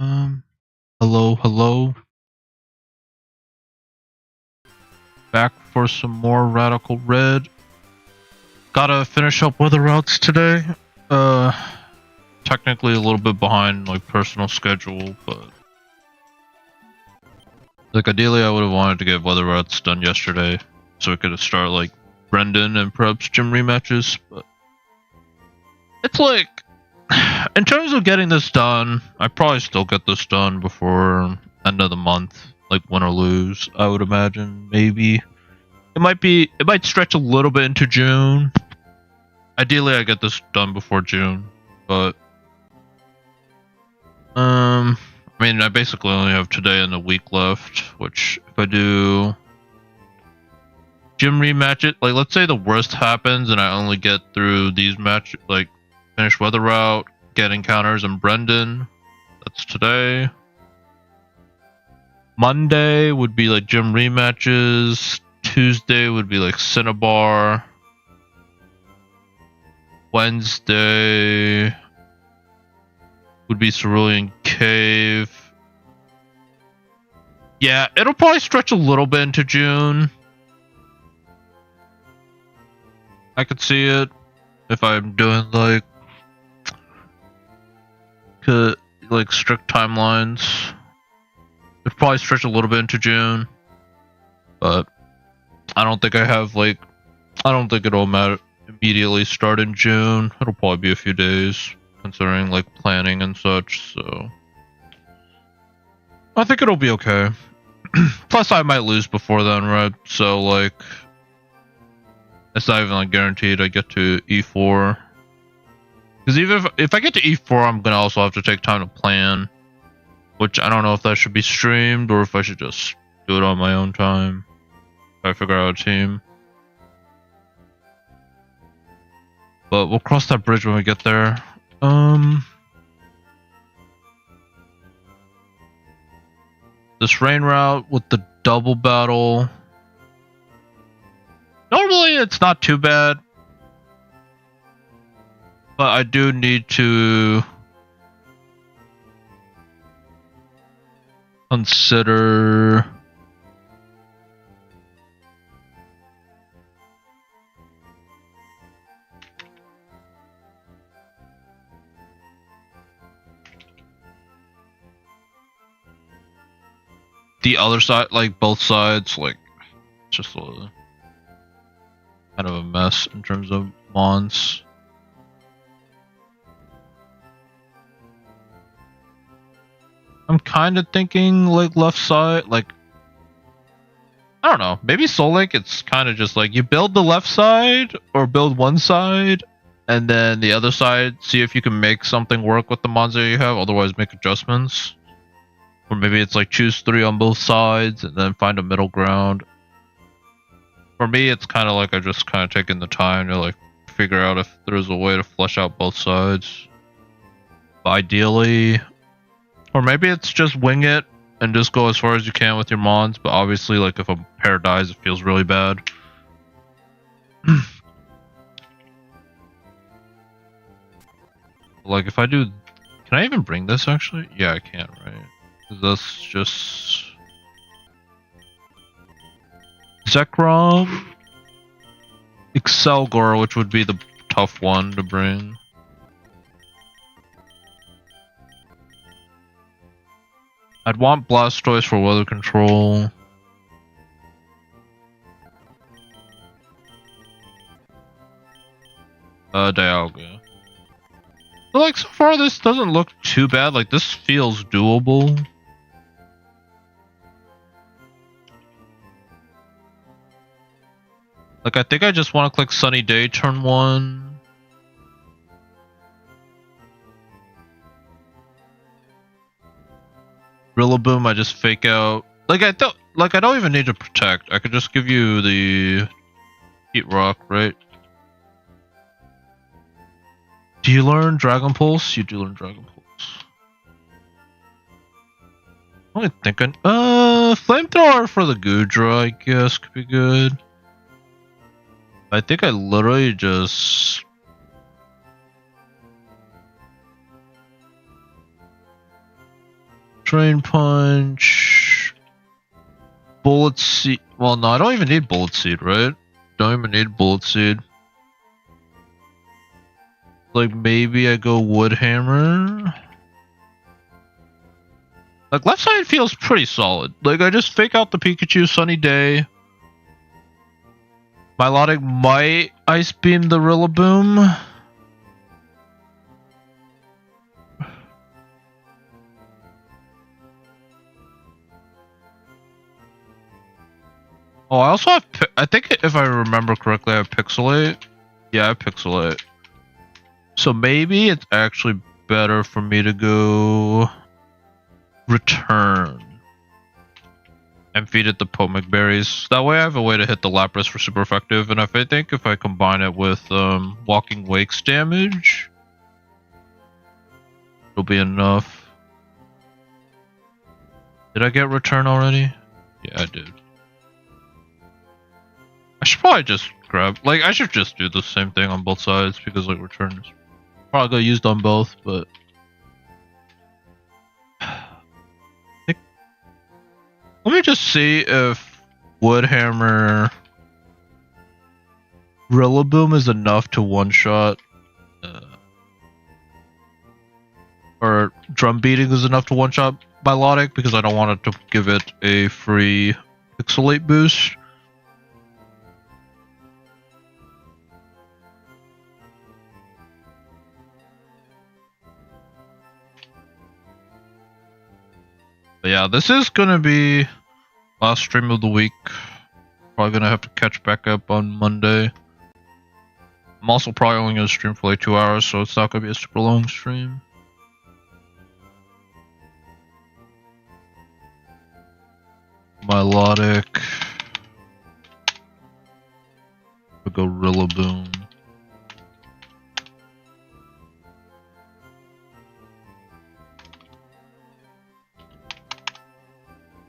Hello, hello. Back for some more Radical Red. Gotta finish up weather routes today. Technically a little bit behind, like, personal schedule, but... Like, ideally I would have wanted to get weather routes done yesterday, so we could have started, like, Brendan and perhaps gym rematches, but... It's like... In terms of getting this done, I probably still get this done before end of the month. Like, win or lose, I would imagine, maybe. It might stretch a little bit into June. Ideally, I get this done before June, but... I mean, I basically only have today and a week left, which, if I do... Gym rematch it, like, let's say the worst happens and I only get through these matches, like, finish weather route, get encounters and Brendan. That's today. Monday would be, like, gym rematches. Tuesday would be, like, Cinnabar. Wednesday would be Cerulean Cave. Yeah, it'll probably stretch a little bit into June. I could see it if I'm doing like strict timelines. It'd probably stretch a little bit into June, but I don't think I have I don't think it'll immediately start in June. It'll probably be a few days, considering like planning and such. So I think it'll be okay. Plus, I might lose before then, right? So like, it's not even like guaranteed I get to E4. Because even if I get to E4, I'm gonna also have to take time to plan, which I don't know if that should be streamed or if I should just do it on my own time. If I figure out a team. But we'll cross that bridge when we get there. This rain route with the double battle. Normally it's not too bad. But I do need to consider the other side, like both sides, like just a kind of a mess in terms of mons. I'm kind of thinking like left side, like I don't know, maybe Soul Link it's kind of just like you build the left side or build one side and then the other side, see if you can make something work with the mons that you have, otherwise make adjustments. Or maybe it's like choose 3 on both sides and then find a middle ground. For me, it's kind of like I just kind of taking the time to like figure out if there's a way to flesh out both sides. But ideally, or maybe it's just wing it and just go as far as you can with your mons. But obviously, like if a pair dies, it feels really bad. Like if I do, can I even bring this actually? Yeah, I can, right? That's just Zekrom, Excelgor, which would be the tough one to bring. I'd want Blastoise for weather control. Dialga. But like so far this doesn't look too bad, like this feels doable. Like, I think I just want to click Sunny Day turn 1. Rillaboom, I just fake out. Like, I don't even need to protect. I could just give you the Heat Rock, right? Do you learn Dragon Pulse? You do learn Dragon Pulse. I'm only thinking, Flamethrower for the Goodra, I guess, could be good. I think I literally just... Drain Punch. Bullet Seed. Well, no, I don't even need Bullet Seed, right? Don't even need Bullet Seed. Like, maybe I go Wood Hammer. Like, left side feels pretty solid. Like, I just fake out the Pikachu, Sunny Day. Milotic might Ice Beam the Rillaboom. Oh, I also have... I think if I remember correctly, I have Pixelate. Yeah, I have Pixelate. So maybe it's actually better for me to go... Return. And feed it the Pomic Berries. That way I have a way to hit the Lapras for super effective. And if I think if I combine it with Walking Wake's damage, it'll be enough. Did I get Return already? Yeah, I did. I should probably just grab... Like, I should just do the same thing on both sides, because, like, Return is probably got used on both, but... Let me just see if Wood Hammer Rillaboom is enough to one-shot... or Drum Beating is enough to one-shot Milotic, because I don't want it to give it a free Pixelate boost. But yeah, this is gonna be last stream of the week. Probably gonna have to catch back up on Monday. I'm also probably only gonna stream for like 2 hours, so it's not gonna be a super long stream. Milotic. We'll go Rillaboom.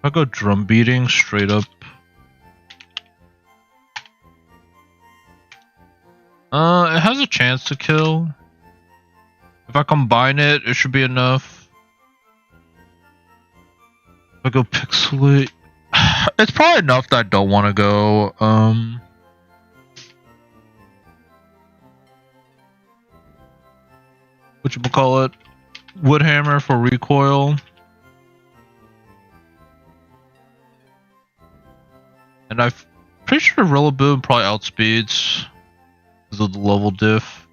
I'll go Drum Beating straight up. It has a chance to kill. If I combine it, it should be enough. If I go Pixelate, it's probably enough that I don't want to go. Whatchamacallit? Wood Hammer for recoil. And I'm pretty sure Rillaboom probably outspeeds because of the level diff.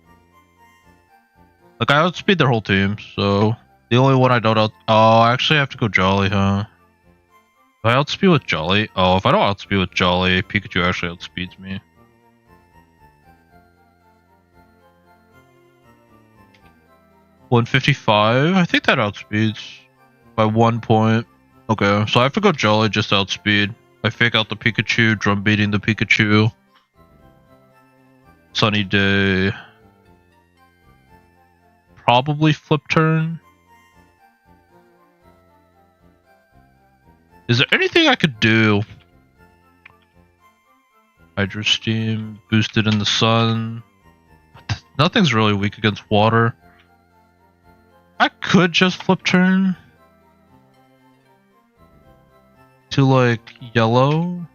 Like, I outspeed their whole team, so the only one I don't oh, I actually have to go Jolly, huh? Do I outspeed with Jolly? Oh, if I don't outspeed with Jolly, Pikachu actually outspeeds me. $155? I think that outspeeds by 1 point. Okay, so I have to go Jolly just to outspeed. I fake out the Pikachu, Drum Beating the Pikachu. Sunny Day. Probably Flip Turn. Is there anything I could do? Hydro Steam, boosted in the sun. Nothing's really weak against water. I could just Flip Turn to like yellow.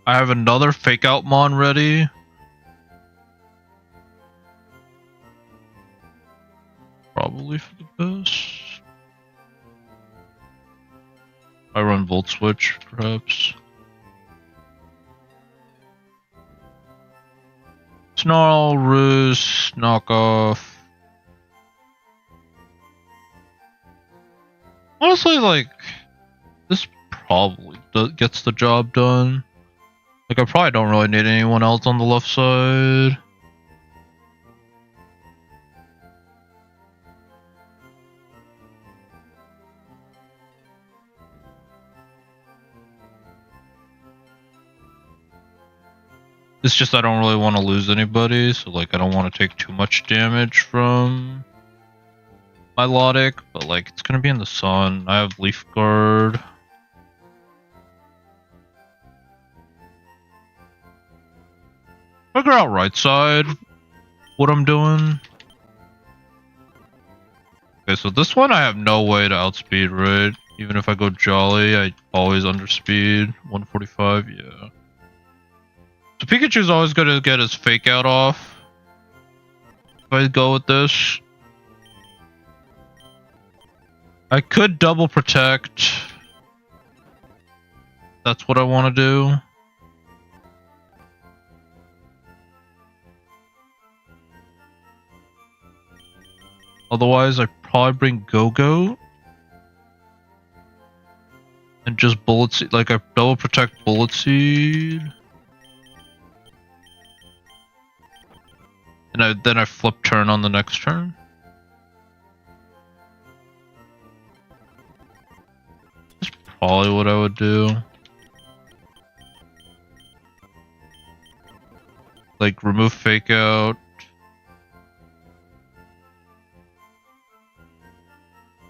I have another Fake Out Mon ready. Probably for the best. I run Volt Switch, perhaps. Snarl, Roost, Knockoff. Honestly, like, this probably gets the job done. Like, I probably don't really need anyone else on the left side. It's just I don't really want to lose anybody, so like I don't want to take too much damage from Milotic, but like it's gonna be in the sun. I have Leaf Guard. Figure out right side what I'm doing. Okay, so this one I have no way to outspeed, right? Even if I go Jolly, I always underspeed. 145, yeah. So Pikachu's always gonna get his fake out off. If I go with this. I could double protect. That's what I want to do. Otherwise, I probably bring Go-Go. And just Bullet Seed, like I double protect Bullet Seed. And then I flip turn on the next turn. That's probably what I would do. Like remove fake out.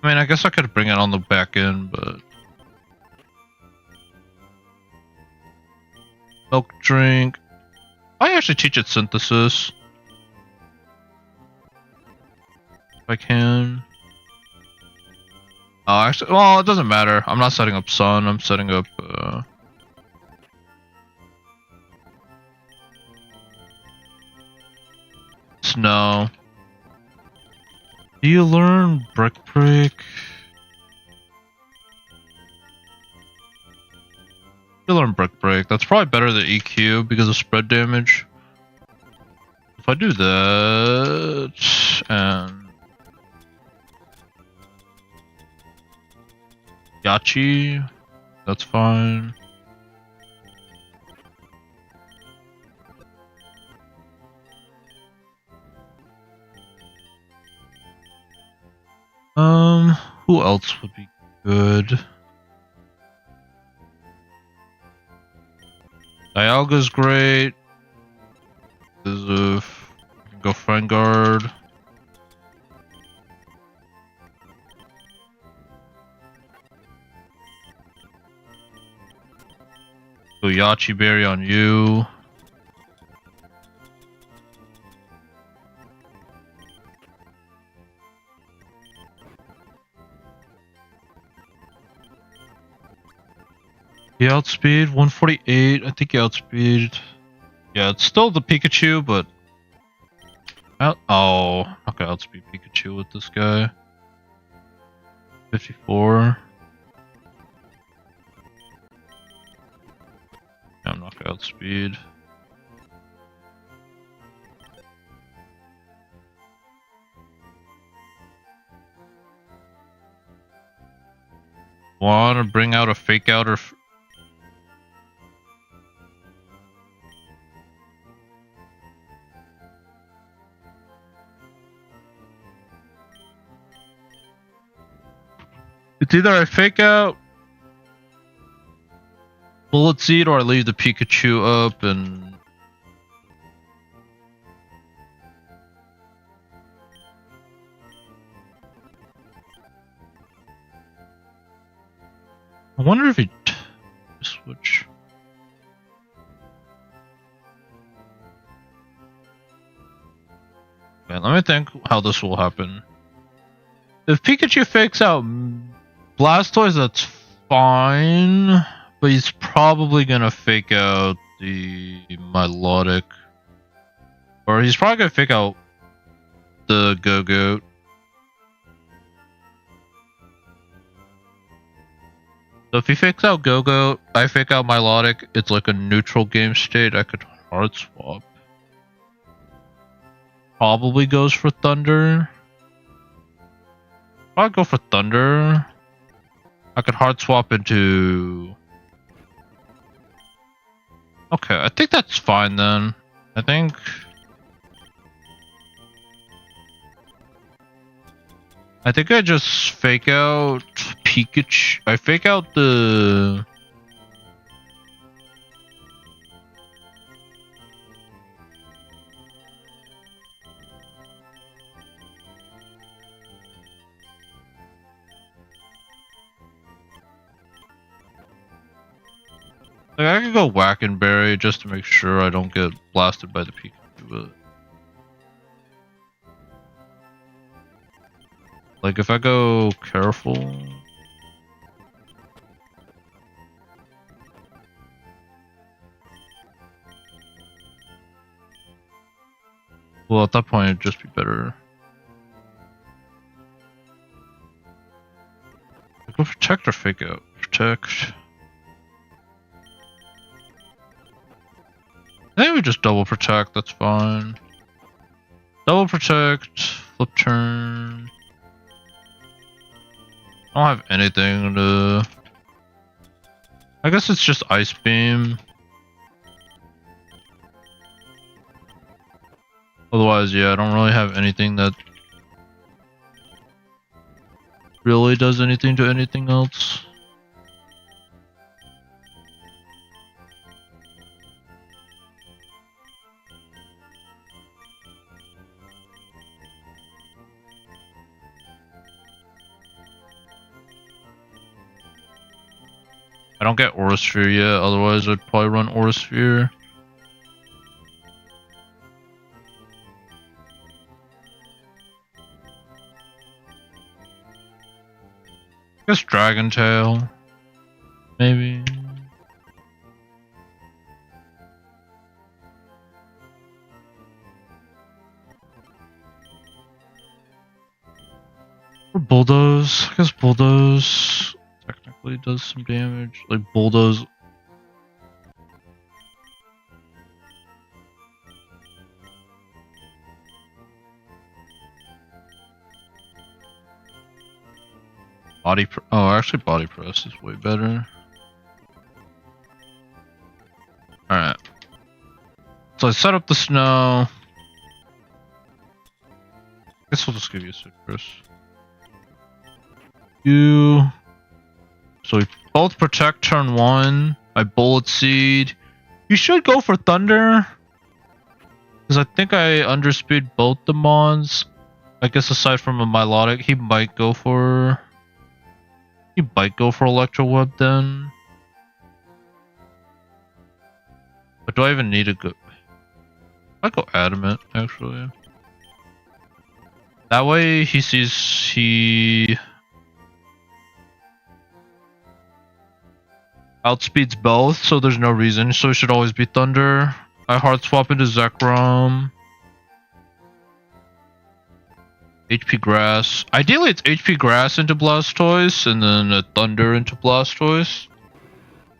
I mean, I guess I could bring it on the back end, but milk drink. I actually teach it synthesis. If I can. Oh, actually, well, it doesn't matter. I'm not setting up sun. I'm setting up. Snow. Do you learn Brick Break? You learn Brick Break. That's probably better than EQ because of spread damage. If I do that and Yachi, that's fine. Who else would be good? Dialga's great. There's a go Fangard. Go Yachi Berry on you. You outspeed 148. I think you outspeed. Yeah, it's still the Pikachu, but oh, I'm not gonna outspeed Pikachu with this guy. 54. Yeah, I'm not gonna outspeed. Want to bring out a fake out or? It's either I fake out Bullet Seed or I leave the Pikachu up and I wonder if he switch. Okay, let me think how this will happen. If Pikachu fakes out Blastoise, that's fine, but he's probably gonna fake out the Milotic. Or he's probably gonna fake out the Go-Goat. So if he fakes out Go-Goat, I fake out Milotic, it's like a neutral game state, I could hard swap. Probably goes for Thunder. I'll go for Thunder. I could hard swap into... Okay, I think that's fine then. I think I just fake out Pikachu. I fake out the... Like I could go Whack and Berry just to make sure I don't get blasted by the Pikachu, but like if I go careful. Well, at that point it'd just be better. Go Protect or Fake Out? Protect. I think we just double Protect, that's fine. Double Protect, Flip Turn. I don't have anything to... I guess it's just Ice Beam. Otherwise, yeah, I don't really have anything that really does anything to anything else. I don't get Aura Sphere yet, otherwise I'd probably run Aura Sphere. I guess Dragon Tail, maybe. Or Bulldoze. I guess Bulldoze technically does some damage. Like Bulldoze. Actually Body Press is way better. Alright. So I set up the snow. I guess we'll just give you a Citrus. So we both Protect turn 1. I Bullet Seed. You should go for Thunder. Because I think I underspeed both the Mons. I guess aside from a Milotic, he might go for... You might go for Electro Web then. But do I even need a good... I'd go Adamant, actually. That way he sees he... outspeeds both, so there's no reason. So it should always be Thunder. I hard swap into Zekrom. HP Grass. Ideally it's HP Grass into Blastoise and then a Thunder into Blastoise.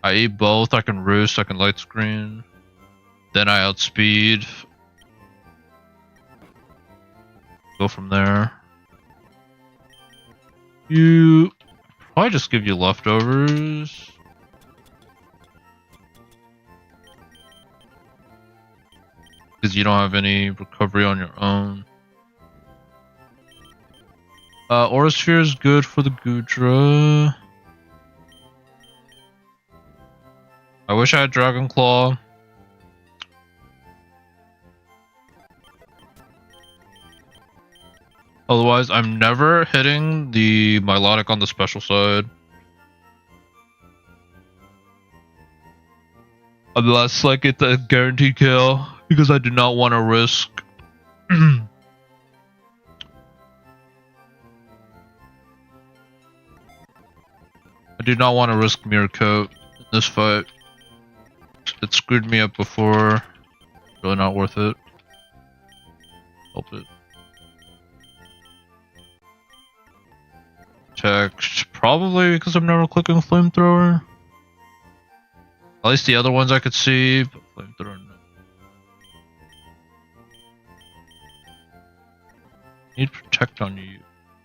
I eat both, I can Roost, I can Light Screen. Then I outspeed. Go from there. You probably just give you leftovers. Because you don't have any recovery on your own. Aura Sphere is good for the Goodra. I wish I had Dragon Claw. Otherwise, I'm never hitting the Milotic on the special side. Unless, like, it's a guaranteed kill. Because I do not want to risk... I do not want to risk Mirror Coat in this fight. It screwed me up before. Really not worth it. Help it. Text. Probably because I'm never clicking Flamethrower. At least the other ones I could see, but Flamethrower no. Need Protect on you.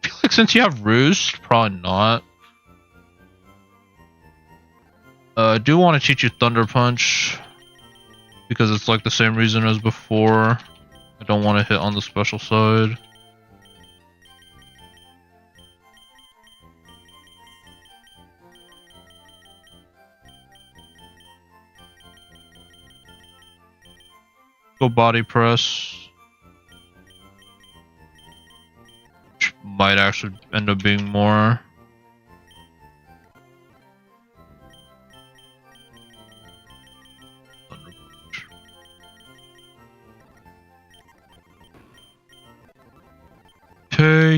I feel like since you have Roost, probably not. I do want to teach you Thunder Punch. Because it's like the same reason as before. I don't want to hit on the special side. Go Body Press. Which might actually end up being more.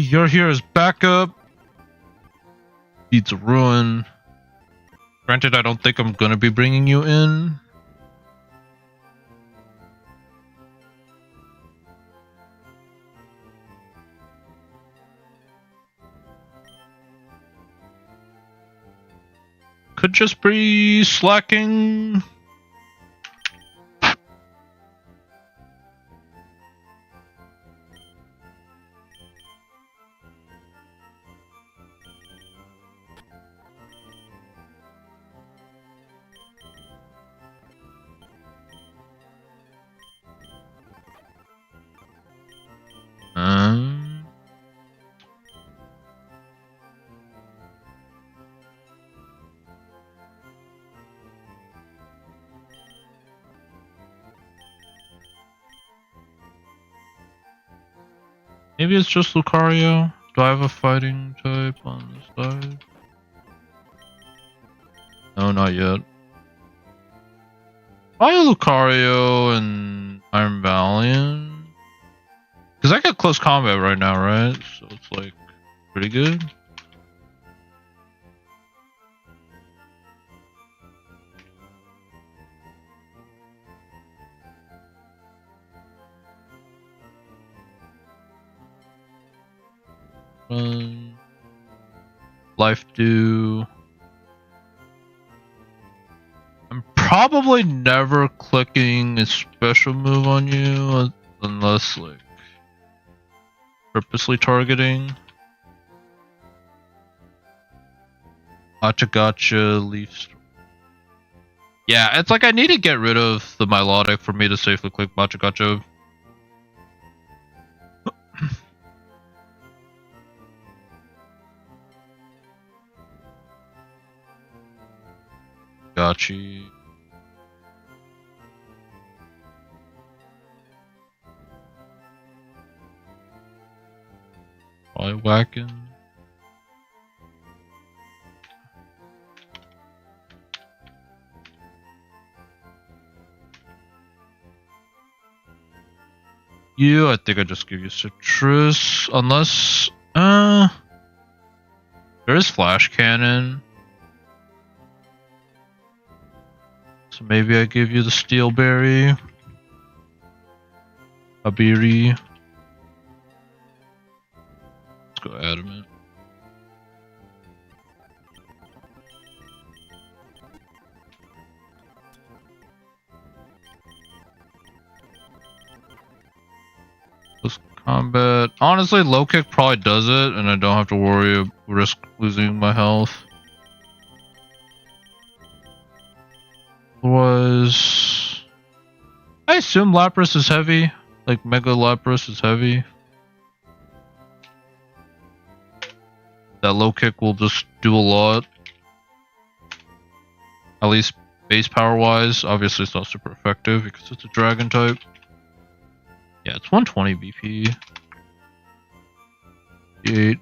you're here as backup. Beats a ruin. Granted, I don't think I'm gonna be bringing you in. Could just be slacking. Maybe it's just Lucario. Do I have a fighting type on this side? No, not yet. Probably Lucario and Iron Valiant. Because I got close combat right now, right? So it's like pretty good. Life do. I'm probably never clicking a special move on you unless like purposely targeting. Gotcha, Leaf. Yeah, it's like I need to get rid of the Milotic for me to safely click Gotcha. Gotcha. Probably whacking. You, I think I just give you Citrus, unless there is Flash Cannon. So maybe I give you the Steel Berry. Abiri. Let's go Adamant. Close combat. Honestly, low kick probably does it, and I don't have to worry risk losing my health. I assume Lapras is heavy. Like Mega Lapras is heavy. That low kick will just do a lot. At least base power wise. Obviously it's not super effective because it's a dragon type. Yeah, it's 120 BP. 8.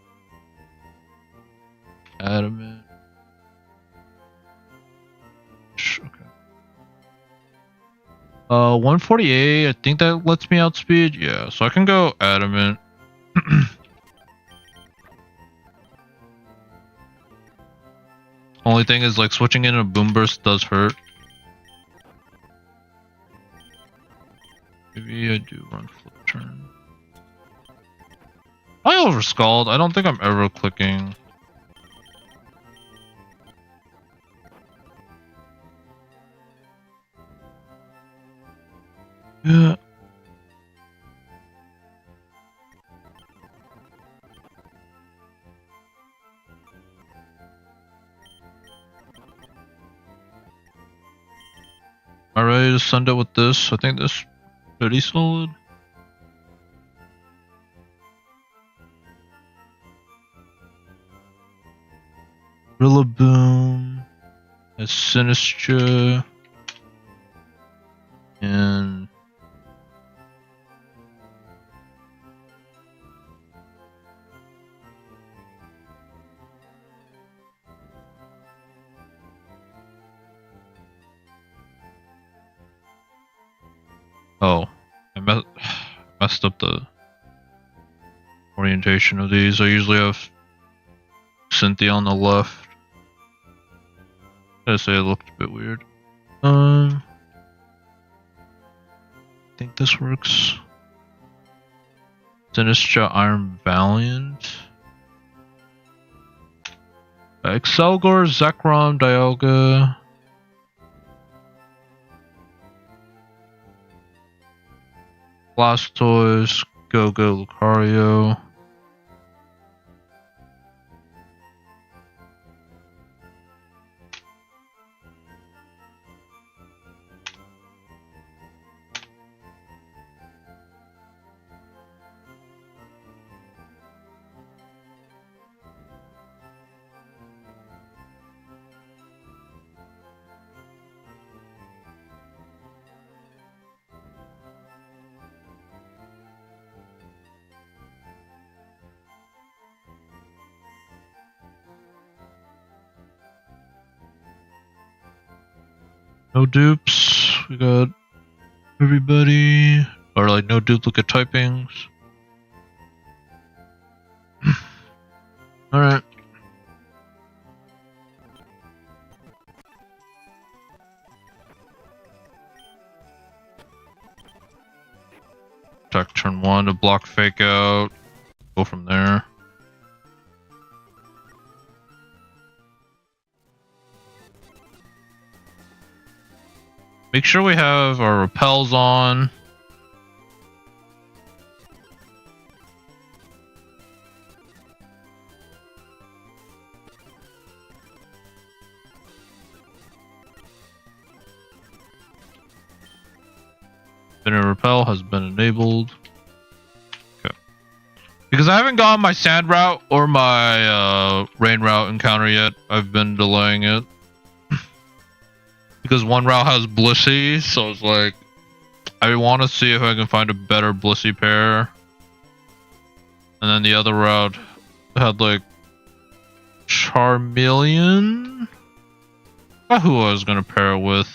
Adamant. Okay. 148, I think that lets me outspeed. Yeah, so I can go Adamant. Only thing is like switching in a Boom Burst does hurt. Maybe I do run flip turn. I overscald. I don't think I'm ever clicking. Yeah. Am I ready to send it with this? I think this is pretty solid. Rillaboom, a Sinistra, and oh, I messed up the orientation of these. I usually have Cynthia on the left. I say it looked a bit weird. I think this works. Sinistra, Iron Valiant. Excelgor, Zekrom, Dialga. Blastoise, Go-Go, Lucario. No dupes. We got everybody. Or like no duplicate typings. Alright. Attack turn 1 to block fake out. Go from there. Make sure we have our repels on. Spinner repel has been enabled. Okay. Because I haven't gotten my sand route or my rain route encounter yet, I've been delaying it. Because one route has Blissey, so it's like I want to see if I can find a better Blissey pair. And then the other route had like Charmeleon. Not who I was gonna pair it with.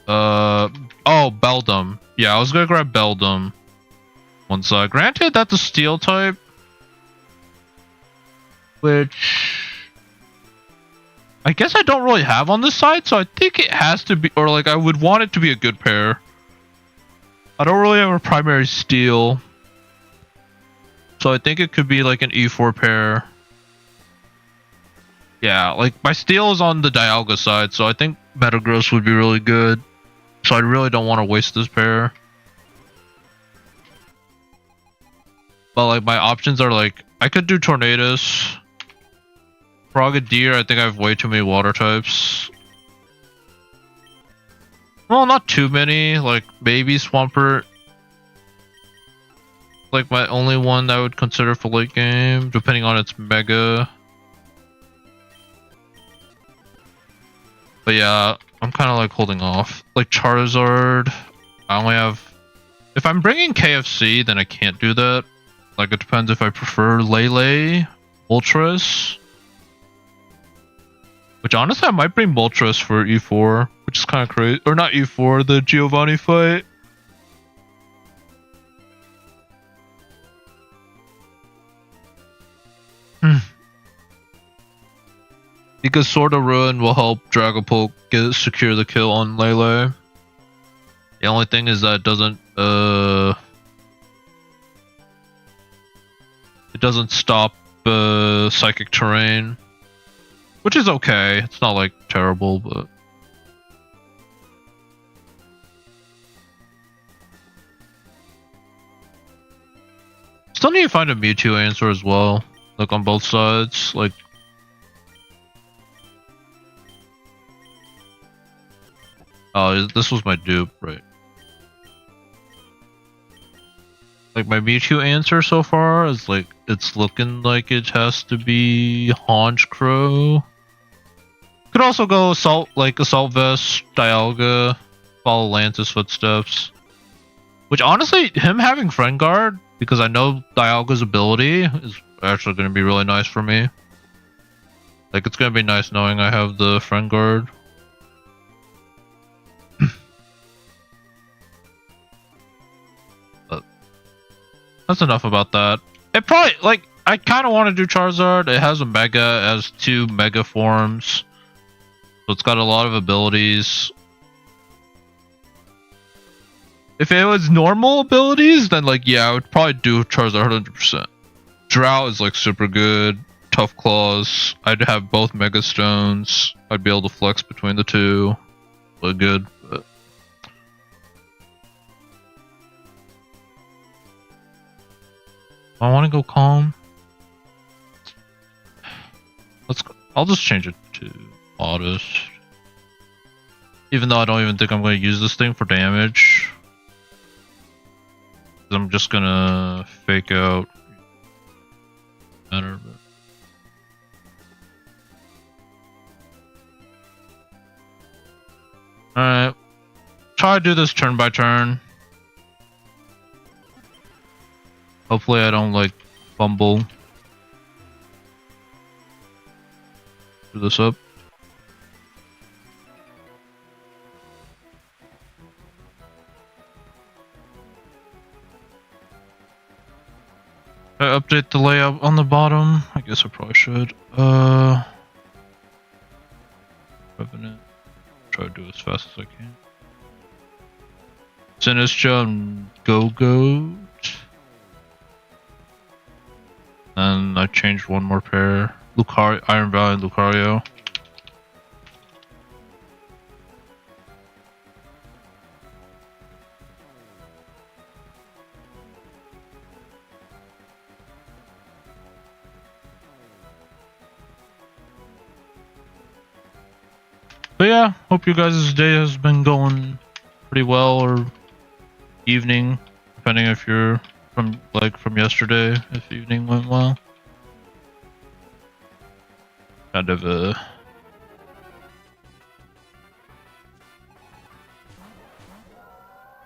Oh, Beldum. Yeah, I was gonna grab Beldum. One side. Granted, that's a steel type, which I guess I don't really have on this side, so I think it has to be, or like I would want it to be a good pair. I don't really have a primary steel, so I think it could be like an E4 pair. Yeah, like my steel is on the Dialga side, so I think Metagross would be really good. So I really don't want to waste this pair. But like my options are like, I could do Tornadus. Frogadier, I think I have way too many water types. Well, not too many. Like maybe Swampert. Like my only one that I would consider for late game, depending on its mega. But yeah, I'm kind of like holding off. Like Charizard, I only have... If I'm bringing KFC, then I can't do that. Like it depends if I prefer Lele, Moltres. Which honestly, I might bring Moltres for E4, which is kind of crazy. Or not E4, the Giovanni fight. Because Sword of Ruin will help Dragapult secure the kill on Lele. The only thing is that it doesn't stop Psychic Terrain. Which is okay. It's not like terrible, but still need to find a Mewtwo answer as well. Like on both sides. Like oh, this was my dupe, right? Like my Mewtwo answer so far is like it's looking like it has to be Honchkrow. Could also go Assault Vest, Dialga, follow Lance's footsteps. Which honestly, him having Friend Guard, because I know Dialga's ability, is actually going to be really nice for me. Like it's going to be nice knowing I have the Friend Guard. That's enough about that. It probably, like, I kind of want to do Charizard. It has a Mega, it has 2 Mega forms. So it's got a lot of abilities. If it was normal abilities, then, like, yeah, I would probably do Charizard 100%. Drought is, like, super good. Tough Claws. I'd have both Mega Stones. I'd be able to flex between the two. Look good. But... I want to go Calm. I'll just change it to Modest. Even though I don't even think I'm going to use this thing for damage. I'm just going to fake out. Matter, but... Alright. Try to do this turn by turn. Hopefully I don't, like, fumble. Do this up. I update the layout on the bottom. I guess I probably should. Revenant. Try to do as fast as I can. Sinistcha and Go-Goat. And I changed one more pair. Iron Valley and Lucario. But yeah, hope you guys' day has been going pretty well, or evening, depending if you're from yesterday, if evening went well. Kind of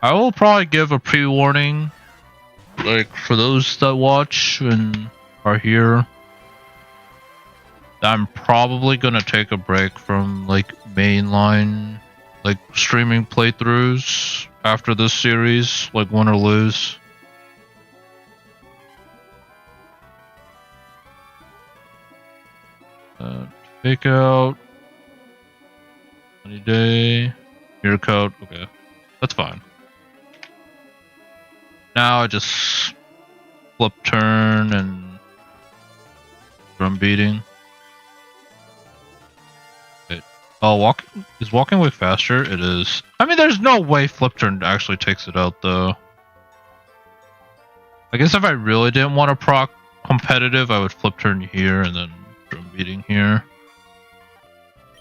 I will probably give a pre-warning, like, for those that watch and are here. I'm probably gonna take a break from, like, mainline, like, streaming playthroughs after this series, like, win or lose. Fake out. Sunny day. Mirror coat. Okay. That's fine. Now I just flip turn and drum beating. Wait. Oh, is walking way faster? It is. I mean, there's no way flip turn actually takes it out, though. I guess if I really didn't want to proc competitive, I would flip turn here and then drum beating here.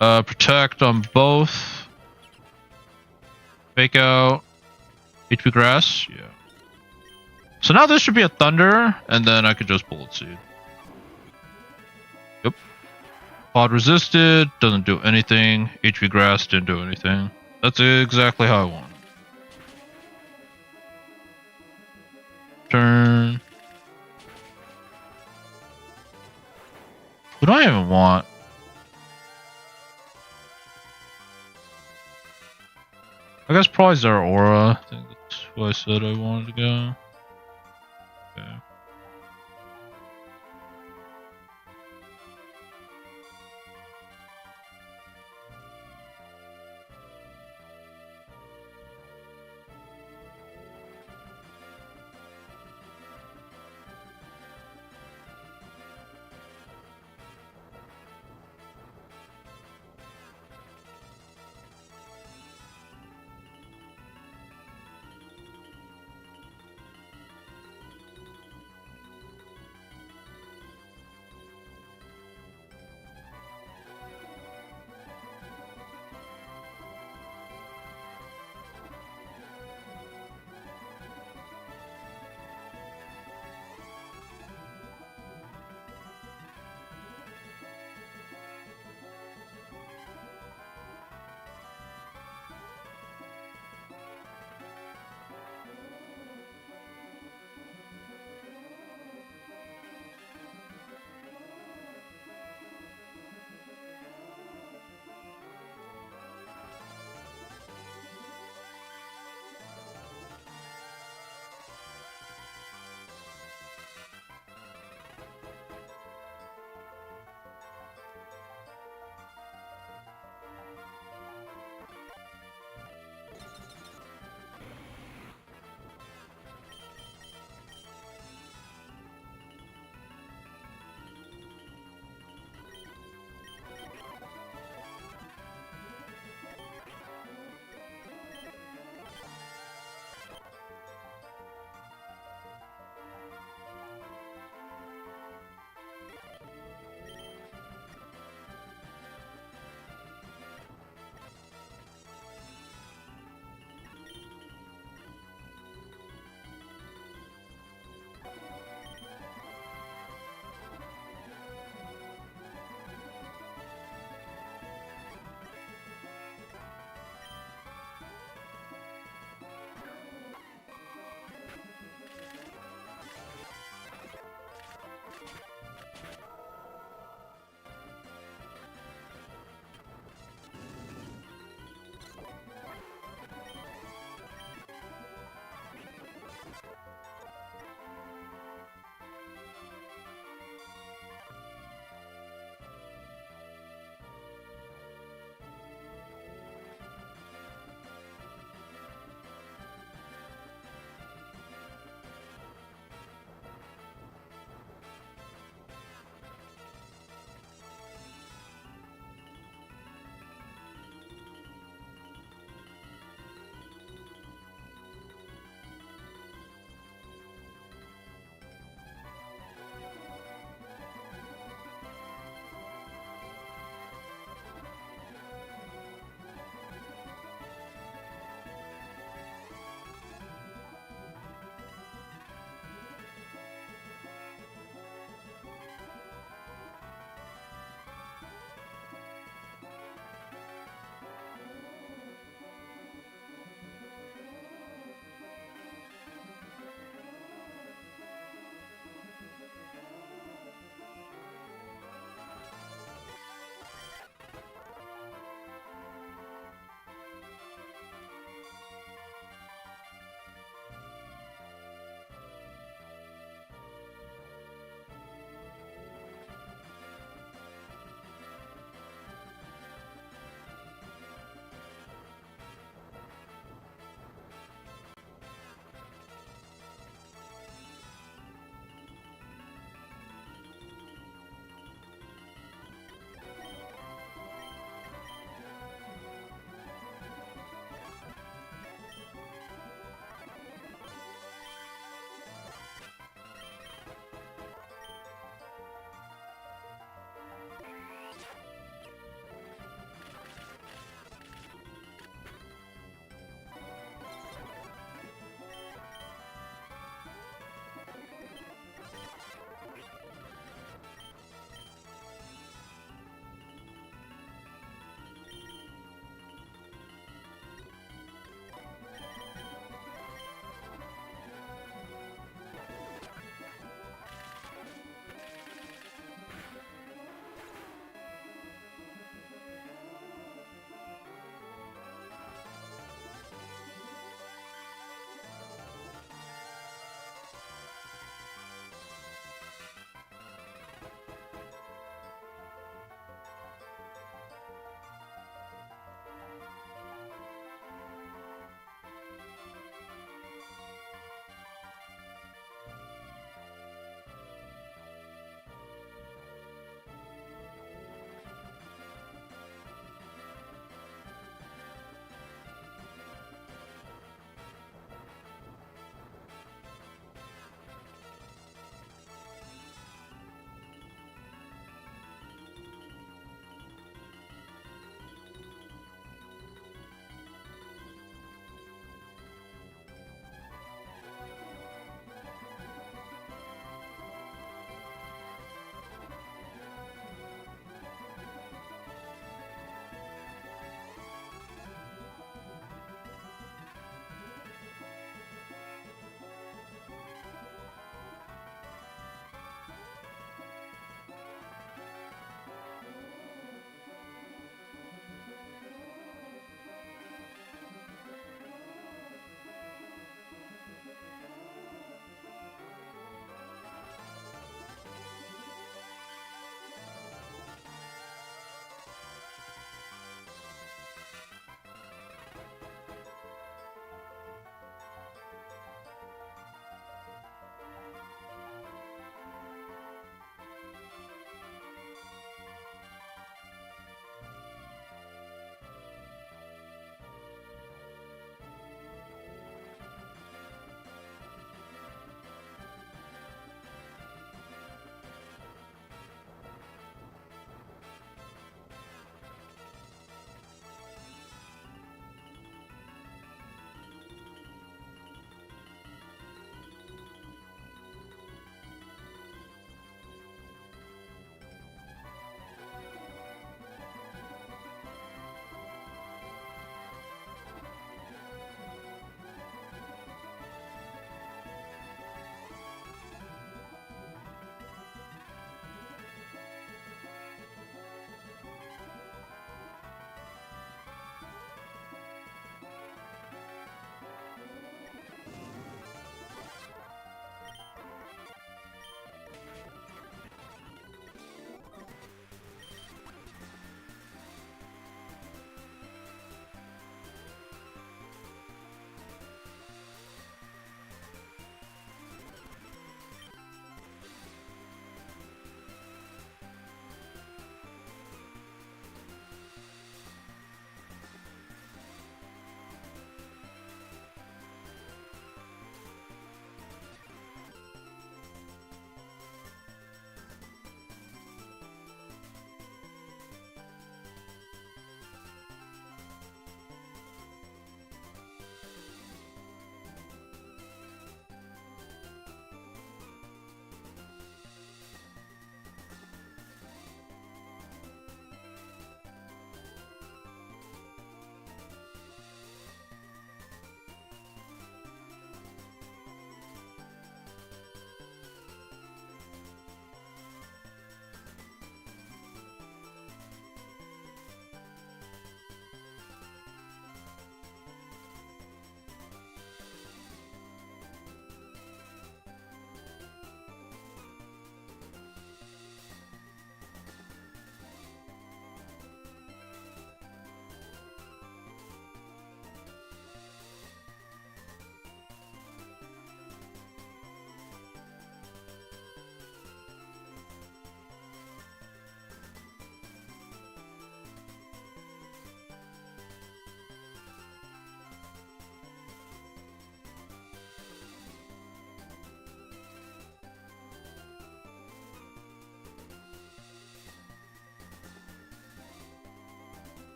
Protect on both. Fake out. HP grass. Yeah. So now this should be a thunder, and then I could just bullet seed. Yep. Pod resisted, doesn't do anything. HP grass didn't do anything. That's exactly how I want it. Turn. What do I even want? I guess probably Zeraora. I think that's what I said I wanted to go. Okay.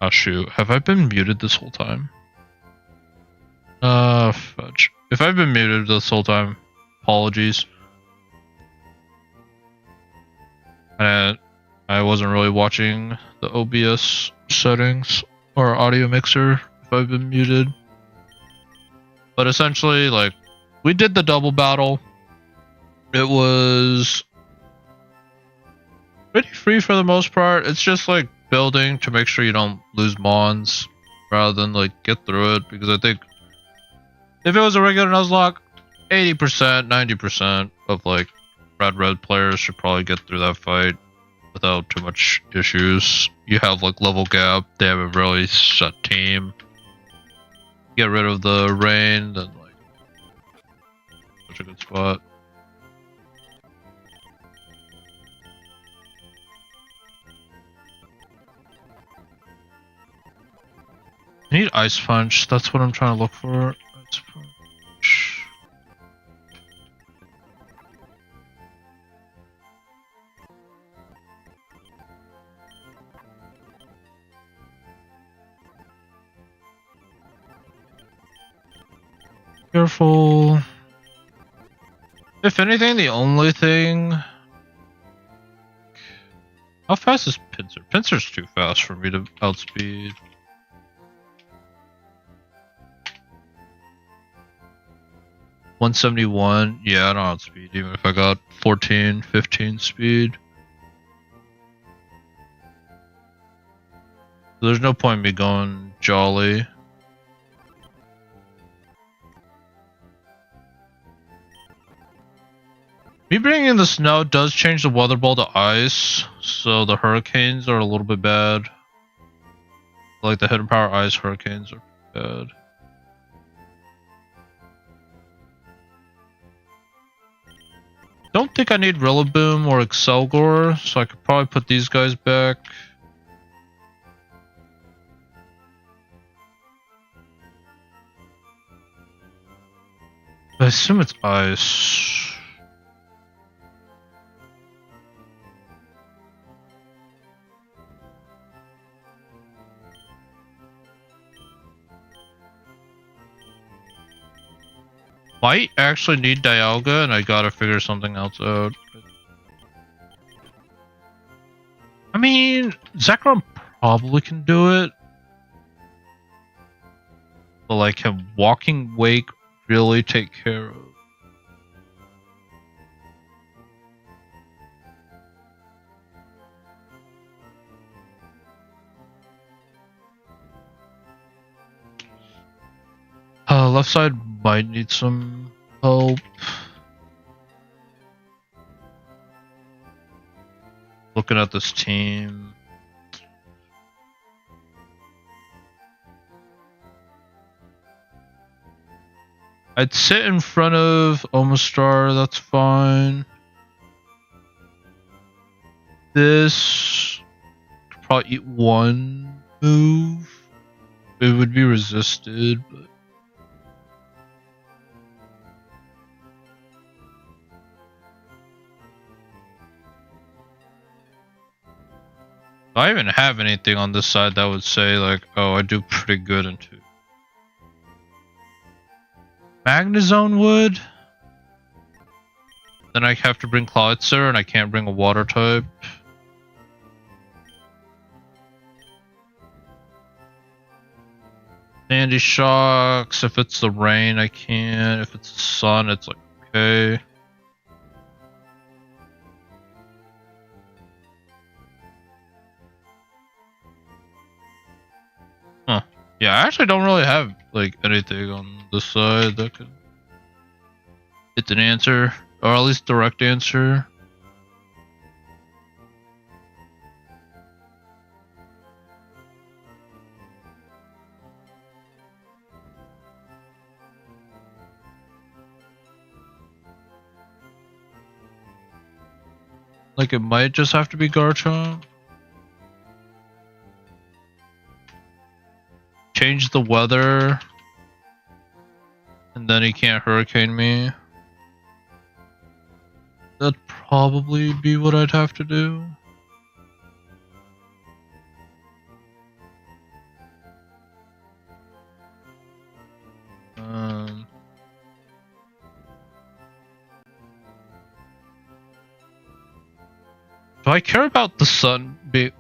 Oh shoot, have I been muted this whole time? Fudge. If I've been muted this whole time, apologies. I wasn't really watching the OBS settings or audio mixer if I've been muted. But essentially, like, we did the double battle. It was pretty free for the most part. It's just like building to make sure you don't lose mons rather than like get through it, because I think if it was a regular Nuzlocke, 80%, 90% of like red players should probably get through that fight without too much issues. You have like level gap, they have a really set team. Get rid of the rain, then like such a good spot. I need Ice Punch, that's what I'm trying to look for. Ice Punch. Careful. If anything, the only thing... How fast is Pinsir? Pinsir's too fast for me to outspeed. $171, yeah, I don't outspeed even if I got 14, 15 speed. There's no point in me going jolly. Me bringing in the snow does change the weather ball to ice, so the hurricanes are a little bit bad. Like the hidden power ice hurricanes are bad. Don't think I need Rillaboom or Excelgor, so I could probably put these guys back. I assume it's ice. Might actually need Dialga, and I gotta figure something else out. I mean, Zekrom probably can do it. But like, can Walking Wake really take care of? Left side might need some help. Looking at this team. I'd sit in front of Omastar, that's fine. This could probably eat one move. It would be resisted, but I don't even have anything on this side that would say like, oh, I do pretty good into Magnezone would. Then I have to bring Clawitzer and I can't bring a water type. Sandy Shocks, if it's the rain I can, if it's the sun it's like okay. Huh. Yeah, I actually don't really have like anything on this side that could hit an answer, or at least direct answer. Like it might just have to be Garchomp. Change the weather, and then he can't hurricane me. That'd probably be what I'd have to do. Do I care about the sun being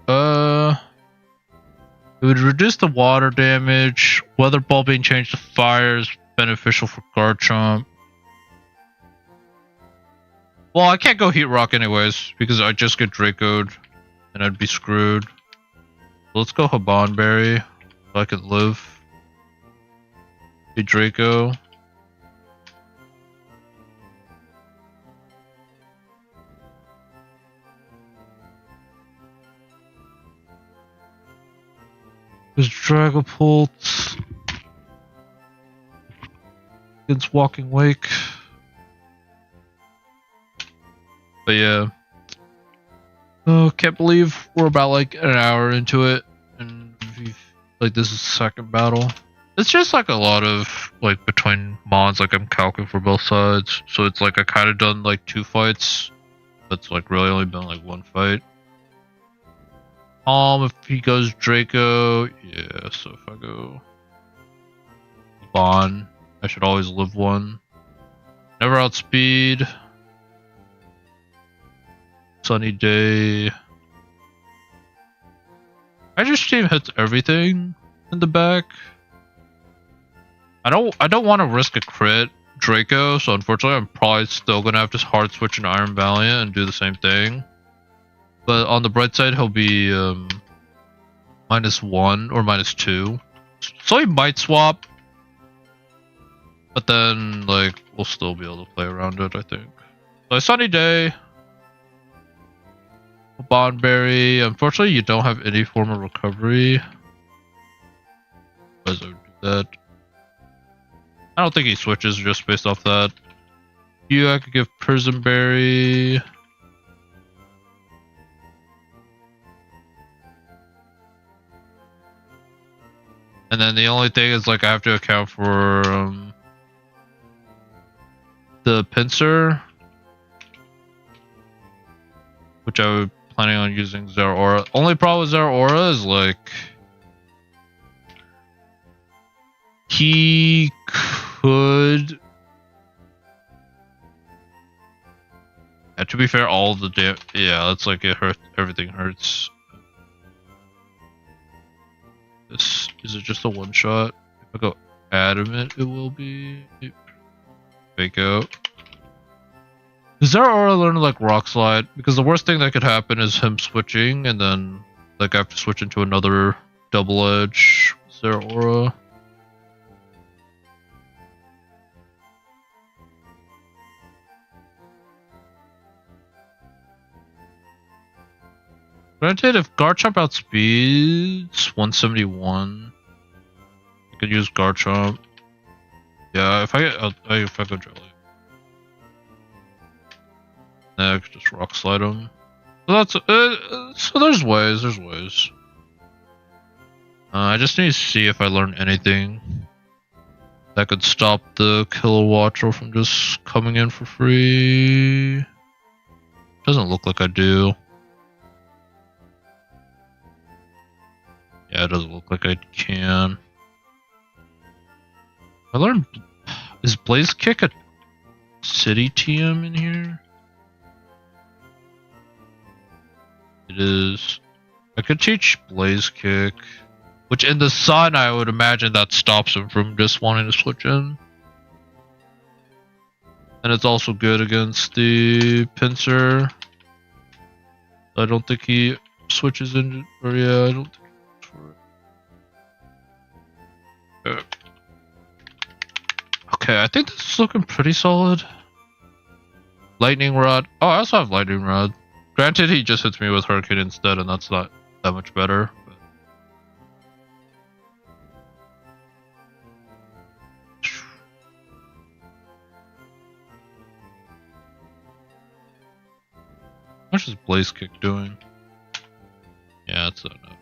it would reduce the water damage. Weather ball being changed to fire is beneficial for Garchomp. Well, I can't go Heat Rock anyways, because I just get Draco'd and I'd be screwed. Let's go Habanberry so I could live. Be Draco. There's Dragapult. It's Walking Wake. But yeah. Oh, can't believe we're about like an hour into it. And like this is the second battle. It's just like a lot of like between mons, like I'm calcing for both sides. So it's like I kind of done like 2 fights. That's like really only been like 1 fight. If he goes Draco, yeah, so if I go Bond, I should always live 1. Never outspeed. Sunny Day. I just team hits everything in the back. I don't want to risk a crit Draco, so unfortunately I'm probably still gonna have to hard switch an Iron Valiant and do the same thing. But on the bright side, he'll be -1 or -2. So he might swap. But then, like, we'll still be able to play around it, I think. So, Sunny Day. Bondberry. Unfortunately, you don't have any form of recovery. Otherwise, I would do that. I don't think he switches just based off that. I could give Prismberry. And then the only thing is, like, I have to account for the pincer, which I was planning on using Zeraora. Only problem with Zeraora is, like, he could. Yeah, to be fair, all the yeah, it's like it hurt. Everything hurts. Is it just a 1-shot? If I go Adamant, it will be fake out. Is Zeraora learn to like Rock Slide? Because the worst thing that could happen is him switching, and then like I have to switch into another double edge Zeraora. Granted, if Garchomp outspeeds 171, I could use Garchomp. Yeah, if I go Jelly, then I could just Rock Slide him. So that's so there's ways. There's ways. I just need to see if I learn anything that could stop the Killer Watcher from just coming in for free. Doesn't look like I do. Yeah, it doesn't look like I can. I learned. Is Blaze Kick a city TM in here? It is. I could teach Blaze Kick, which in the sun I would imagine that stops him from just wanting to switch in. And it's also good against the pincer. I don't think he switches in, or yeah, I don't think. Okay, I think this is looking pretty solid. Lightning Rod. Oh, I also have Lightning Rod. Granted, he just hits me with Hurricane instead, and that's not that much better. But... How much is Blaze Kick doing? Yeah, that's enough.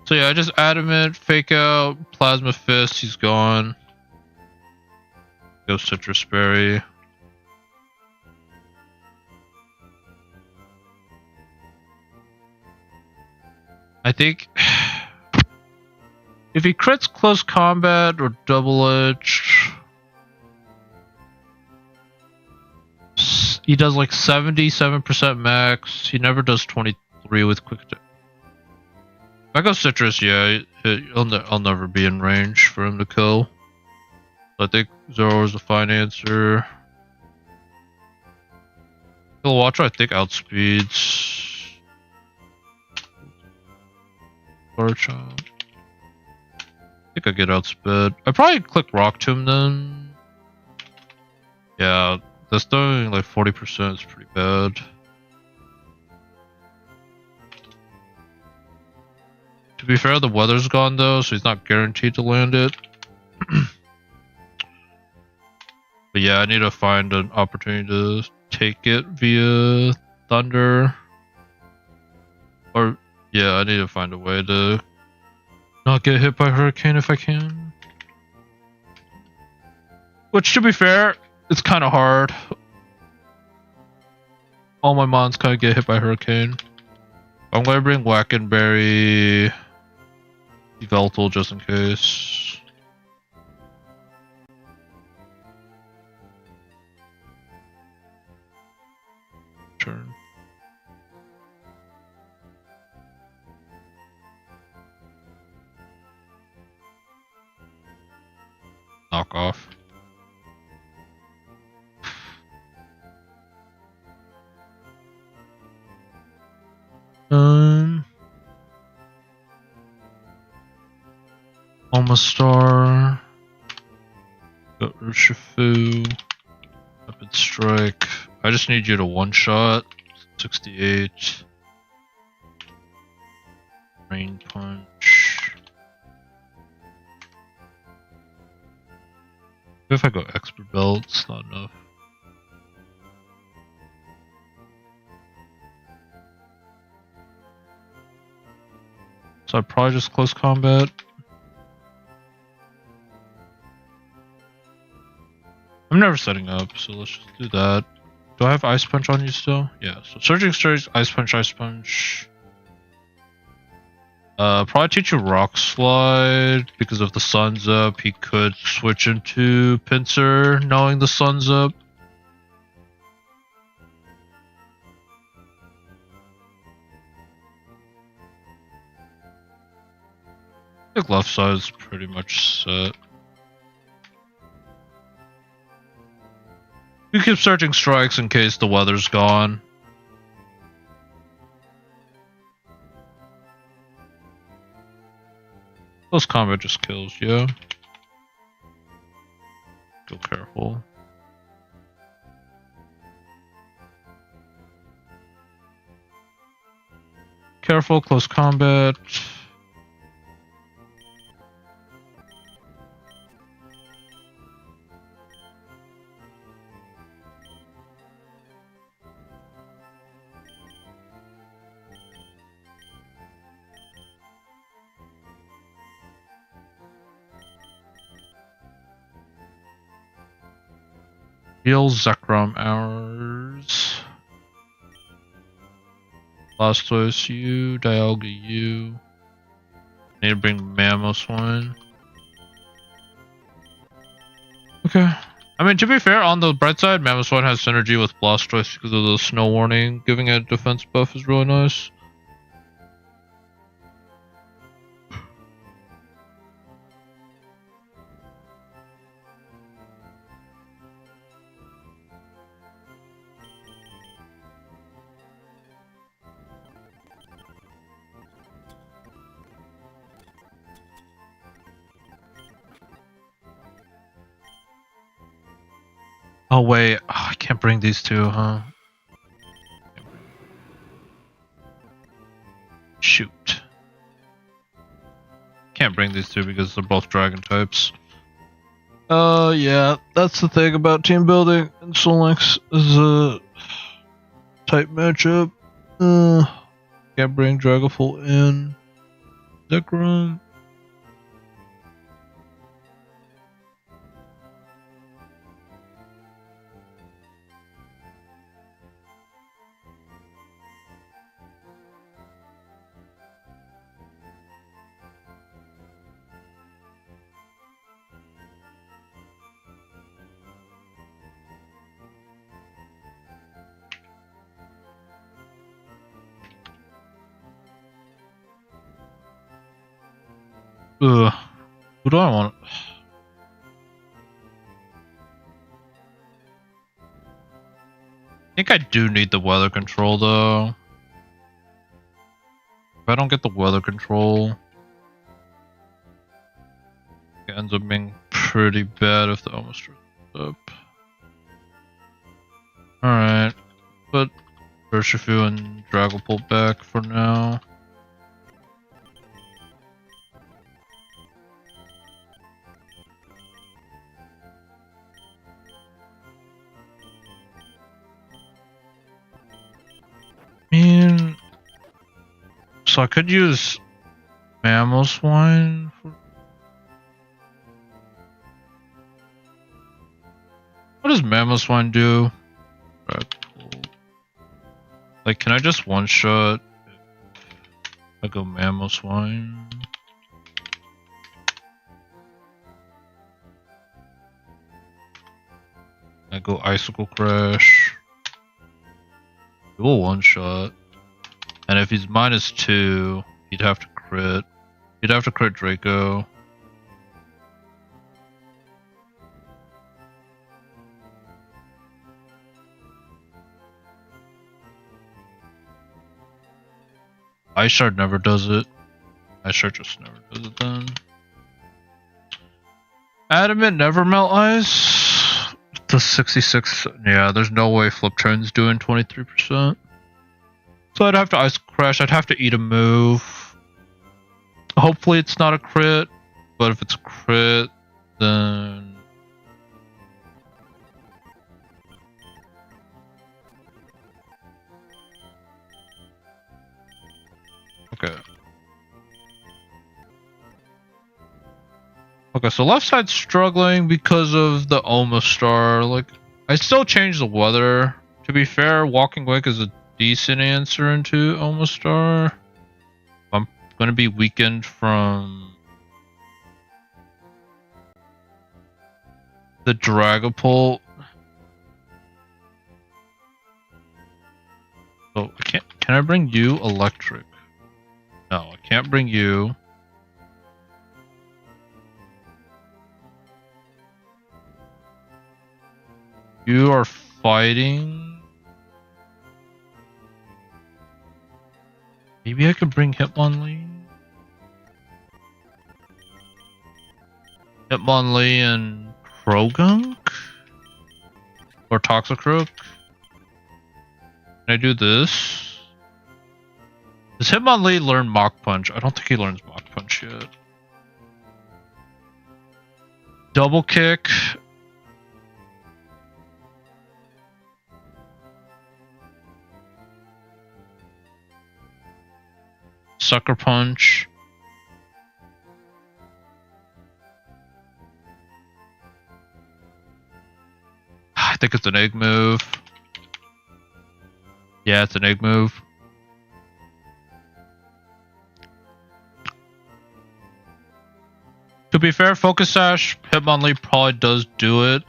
So yeah, I just Adamant, Fake Out, Plasma Fist, he's gone. Go Citrus Berry. I think if he crits close combat or double edge, He does like 77% max. He never does 23 with quick attack. If I go citrus, yeah, I'll never be in range for him to kill. So I think Zoro is a fine answer. Watcher, I think outspeeds Garchomp. I think I get outsped. I probably click Rock Tomb then. Yeah, that's doing like 40% is pretty bad. To be fair, the weather's gone though, so he's not guaranteed to land it. But yeah, I need to find an opportunity to take it via thunder. Or, yeah, I need to find a way to not get hit by hurricane if I can. Which, to be fair, it's kind of hard. All my mons kind of get hit by hurricane. I'm going to bring Wackenberry, Yveltal just in case. Turn. Knock off. Omastar. Got Urshifu. Rapid Strike. I just need you to one-shot. 68. Rain Punch. If I go Expert Belt, it's not enough. So I'd probably just close combat. I'm never setting up, so let's just do that. Do I have Ice Punch on you still? Yeah, so Surging Strike, Ice Punch, Ice Punch. Probably teach you Rock Slide, because if the sun's up, he could switch into Pinsir, knowing the sun's up. I think left side is pretty much set. You keep searching strikes in case the weather's gone. Close combat just kills, yeah. Go careful. Careful, close combat. Heal Zekrom hours. Blastoise U, Dialga U. Need to bring Mamoswine. Okay. I mean, to be fair, on the bright side, Mamoswine has synergy with Blastoise because of the snow warning. Giving it a defense buff is really nice. Oh wait, I can't bring these two, huh? Shoot. Can't bring these two because they're both dragon types. Yeah, that's the thing about team building in Solix is a type matchup. Can't bring Dragapult in. Zekrom. Ugh. Who do I want? I think I do need the weather control though. If I don't get the weather control, it ends up being pretty bad if the almost up. Alright, put Urshifu and Dragapult back for now. So I could use Mamoswine for... What does Mamoswine do? Like, can I just one-shot? I go Mamoswine. I go Icicle Crash. Do a one-shot. And if he's -2, he'd have to crit. He'd have to crit Draco. Ice Shard never does it. Ice Shard just never does it then. Adamant never melt ice. The 66. Yeah, there's no way Flip Train's doing 23%. So I'd have to Ice Crash. I'd have to eat a move. Hopefully it's not a crit. But if it's a crit, then... Okay. Okay, so left side's struggling because of the Omastar. Like, I still change the weather. To be fair, Walking Wake is a decent answer into Omastar. I'm gonna be weakened from the Dragapult. So I can't. Can I bring you Electric? No, I can't bring you. You are fighting. Maybe I could bring Hitmonlee. Hitmonlee and Krogunk? Or Toxicroak? Can I do this? Does Hitmonlee learn Mach Punch? I don't think he learns Mach Punch yet. Double Kick. Sucker Punch. I think it's an egg move. Yeah, it's an egg move. To be fair, Focus Sash, Hitmonlee probably does do it.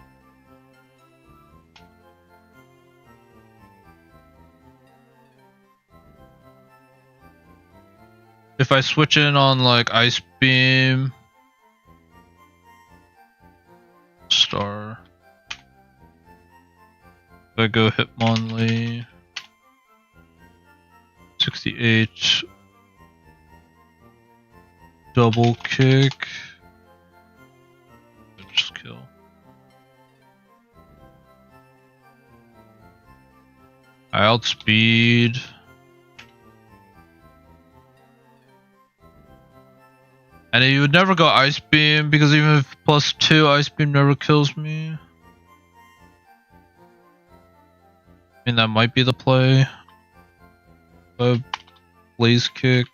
If I switch in on like Ice Beam, Star, if I go Hitmonlee, 68, double kick, just kill. I outspeed. And you would never go Ice Beam because even if +2 Ice Beam never kills me. I mean, that might be the play. Blaze Kick.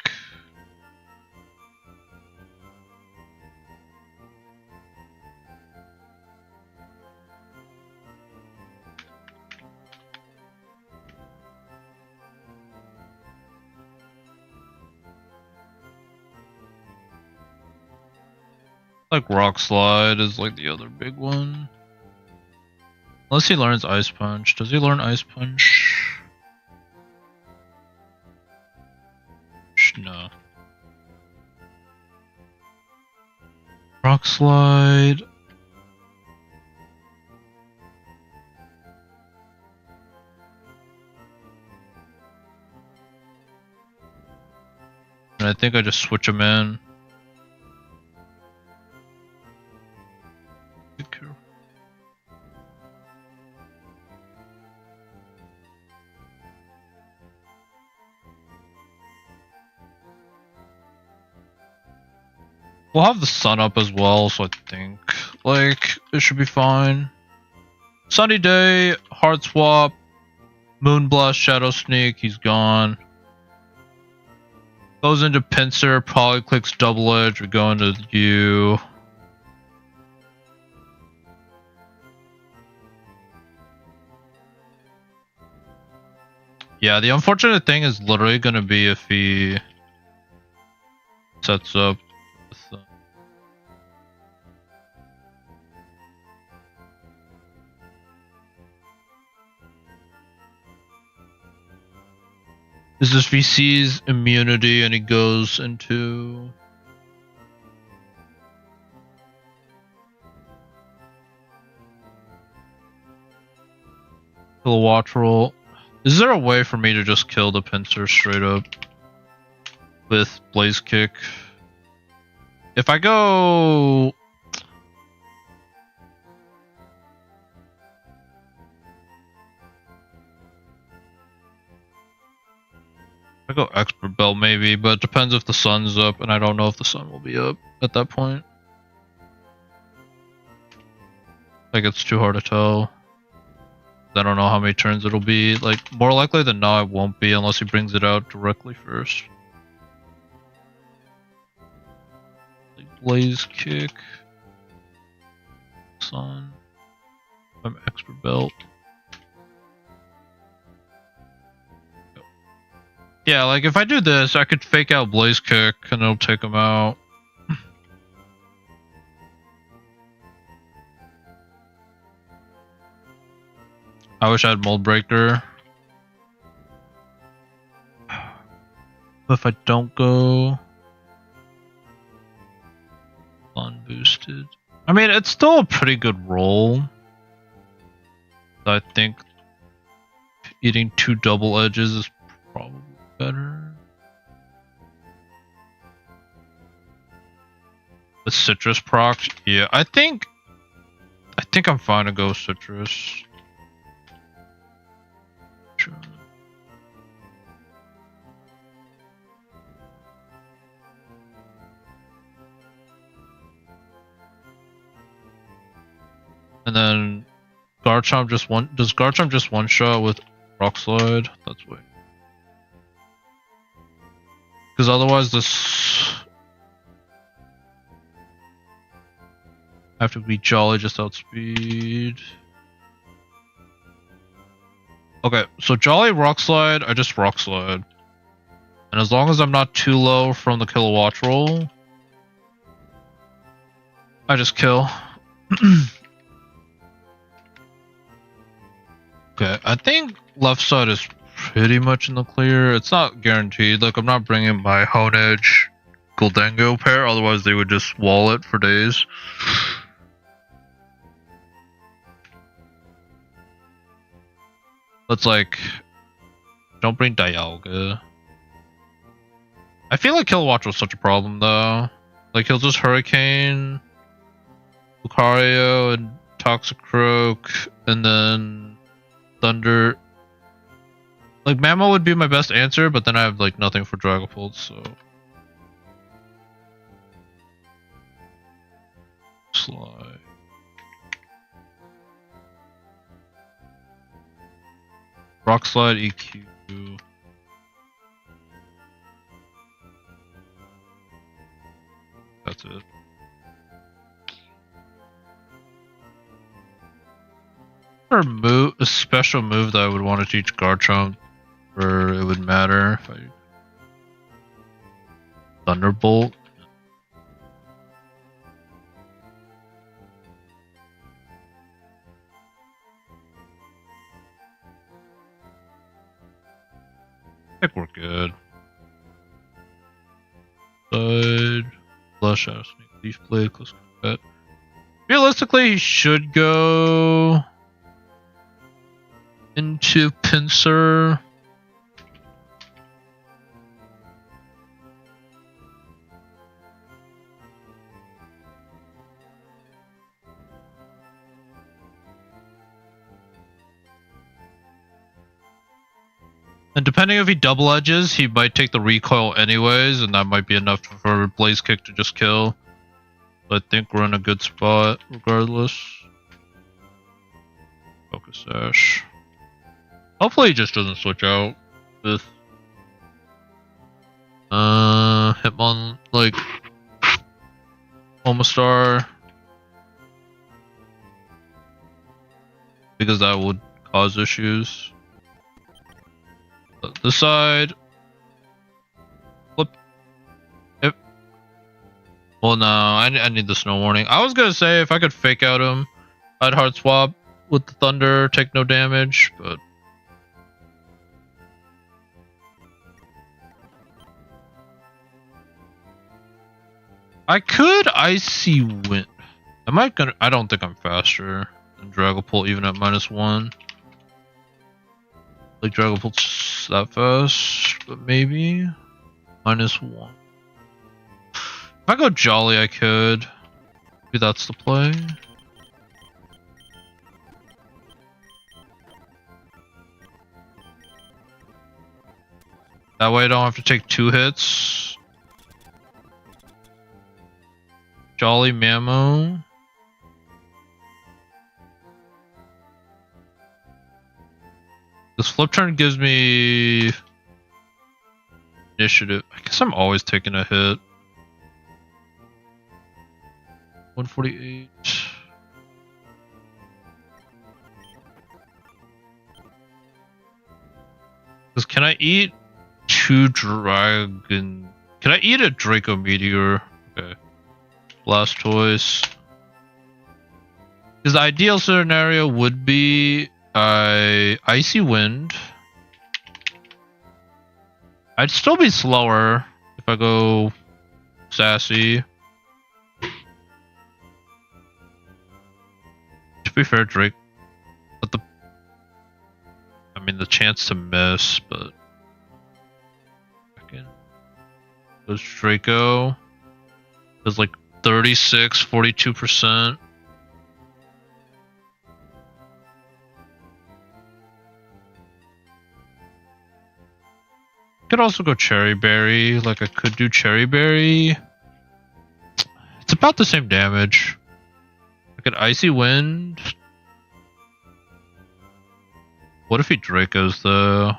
Like Rock Slide is like the other big one. Unless he learns Ice Punch. Does he learn Ice Punch? No. Rock Slide. And I think I just switch them in. Be careful. We'll have the sun up as well, so I think, like, it should be fine. Sunny day, hard swap, Moonblast, Shadow Sneak, he's gone. Goes into Pincer, probably clicks Double Edge, we go into U. Yeah, the unfortunate thing is literally going to be if he sets up with, is this VC's immunity and he goes into Kilowattrel. Is there a way for me to just kill the Pincer straight up with Blaze Kick? If I go... I go Expert Belt maybe, but it depends if the sun's up, and I don't know if the sun will be up at that point. Like, it's too hard to tell. I don't know how many turns it'll be. Like, more likely than not, it won't be unless he brings it out directly first. Like, Blaze Kick. Sun. I'm Expert Belt. Yeah, like if I do this, I could fake out Blaze Kick and it'll take him out. I wish I had Mold Breaker. But if I don't go unboosted, I mean, it's still a pretty good roll. I think eating 2 double edges is probably better. The citrus procs, yeah, I think I'm fine to go citrus. Sure. And then Garchomp just does Garchomp just one shot with Rock Slide? That's weird. Because otherwise this... I have to be Jolly just outspeed. Okay, so Jolly Rock Slide, I just Rock Slide. And as long as I'm not too low from the Kilowattrel, I just kill. Okay, I think left side is pretty much in the clear. It's not guaranteed. Like, I'm not bringing my Hone Edge Goldengo pair, otherwise they would just wall it for days. Let's like, don't bring Dialga. I feel like Kilowattrel is such a problem though. Like, he'll just Hurricane, Lucario, and Toxicroak, and then Thunder. Like, Mammo would be my best answer, but then I have like nothing for Dragapult, so. Slide. Rock Slide, EQ. That's it. Or a special move that I would want to teach Garchomp, where it would matter if I Thunderbolt. I think we're good. Side, Flush, Shadow Sneak, Leaf Blade, close But realistically, he should go into Pinsir. And depending if he double edges, he might take the recoil anyways, and that might be enough for Blaze Kick to just kill. But I think we're in a good spot regardless. Focus Sash. Hopefully he just doesn't switch out with Hitmon like Omastar, because that would cause issues. This side. Flip. Yep. Well, no, I need the snow warning. I was gonna say if I could fake out him, I'd hard swap with the thunder, take no damage, but I could Icy Wind. I don't think I'm faster than Dragapult even at -1. Like Dragapult's that fast, but maybe -1. If I go Jolly, I could. Maybe that's the play. That way I don't have to take 2 hits. Jolly Mammo. This flip turn gives me initiative. I guess I'm always taking a hit. 148. Because can I eat 2 dragon? Can I eat a Draco Meteor? Okay. Blastoise. Because the ideal scenario would be Icy Wind. I'd still be slower if I go Sassy. To be fair, Drake. But the chance to miss, but goes Draco. Does like 36, 42%. Could also go Cherry Berry. Like I could do Cherry Berry. It's about the same damage. I could Icy Wind. What if he Dracos though?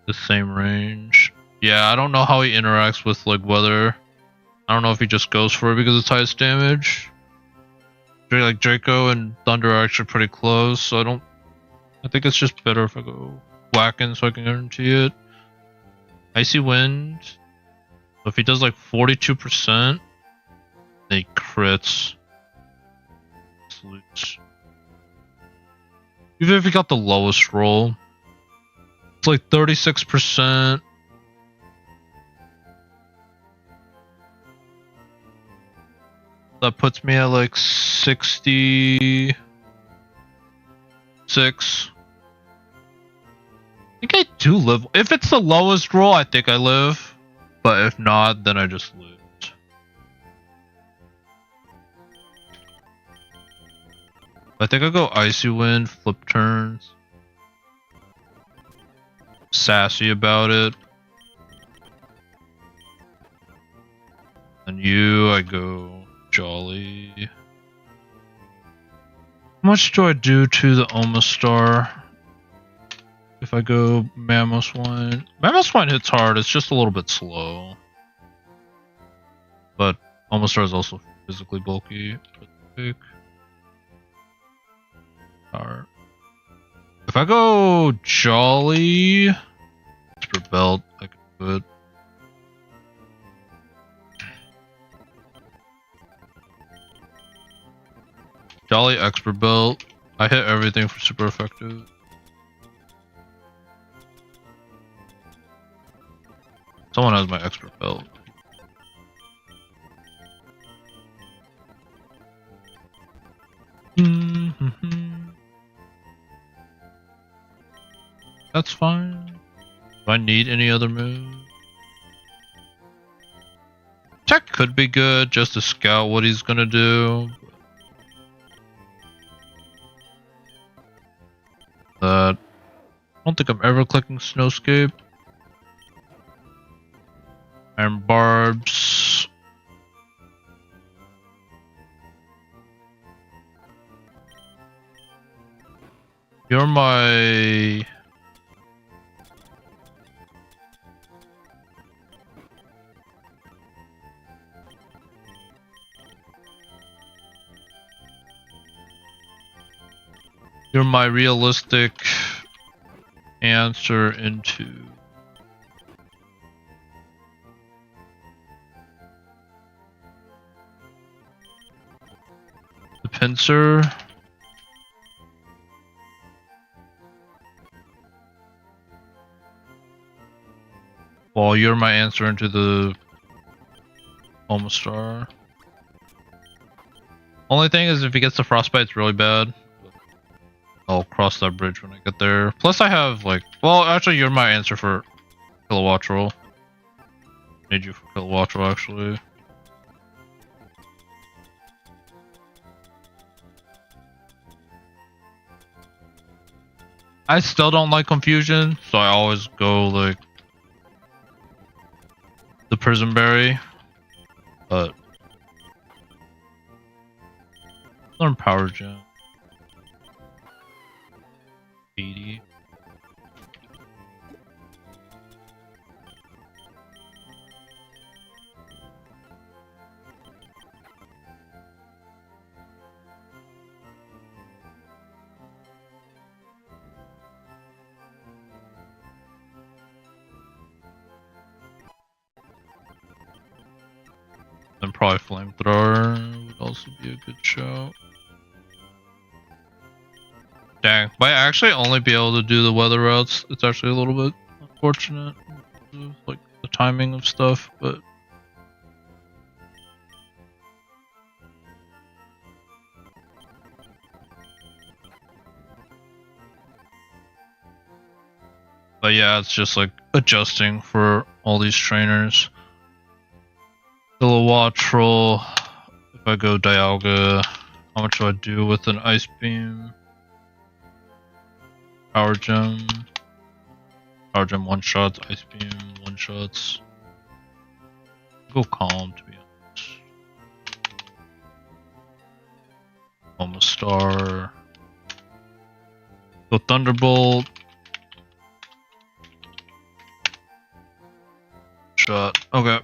The same range. Yeah, I don't know how he interacts with like weather. I don't know if he just goes for it because it's highest damage. Like Draco and Thunder are actually pretty close, so I think it's just better if I go Whacken so I can guarantee it. Icy Wind. So if he does like 42%, then he crits. Salutes. Even if he got the lowest roll, it's like 36%. That puts me at like 66. I think I do live. If it's the lowest roll, I think I live. But if not, then I just lose. I think I go Icy Wind, flip turns. Sassy about it. And I go Jolly. How much do I do to the Omastar? If I go Mamoswine. Mamoswine hits hard, it's just a little bit slow. But Omastar is also physically bulky. Alright. If I go Jolly, for belt, I can do it. Jolly expert belt. I hit everything for super effective. Someone has my expert belt. That's fine. Do I need any other move? Tech could be good just to scout what he's gonna do. I don't think I'm ever clicking Snowscape. Iron Barbs. You're my... You're my realistic answer into the pincer. Well, you're my answer into the Omastar. Only thing is if he gets the frostbite, it's really bad. I'll cross that bridge when I get there. Plus I have like, well, actually you're my answer for Kilowattrel. Need you for Kilowattrel actually. I still don't like confusion, so I always go like the Prison Berry. But learn Power Gem. 80. And probably Flamethrower would also be a good shout. Dang, might actually only be able to do the weather routes. It's actually a little bit unfortunate, like the timing of stuff, but yeah, it's just like adjusting for all these trainers. Kilowattrel. If I go Dialga, how much do I do with an Ice Beam? Power Gem. Power Gem one shots, Ice Beam one shots. Go Calm to be honest. Omastar. Go Thunderbolt. Shot. Okay.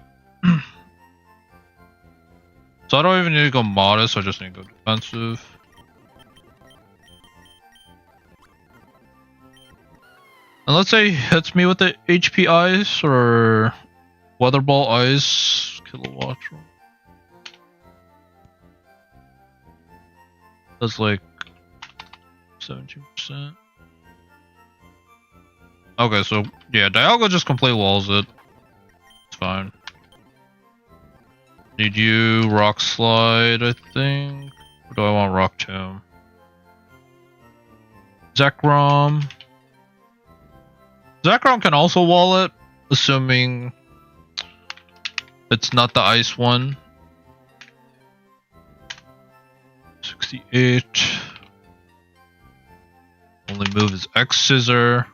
So I don't even need to go Modest, I just need to go defensive. And let's say he hits me with the HP Ice or Weather Ball Ice. Kilowattrel. That's like 17%. Okay, so yeah, Dialga just complete walls it. It's fine. Need you Rock Slide, I think. Or do I want Rock Tomb? Zekrom. Zekrom can also wall it, assuming it's not the ice one. 68. Only move is X Scissor.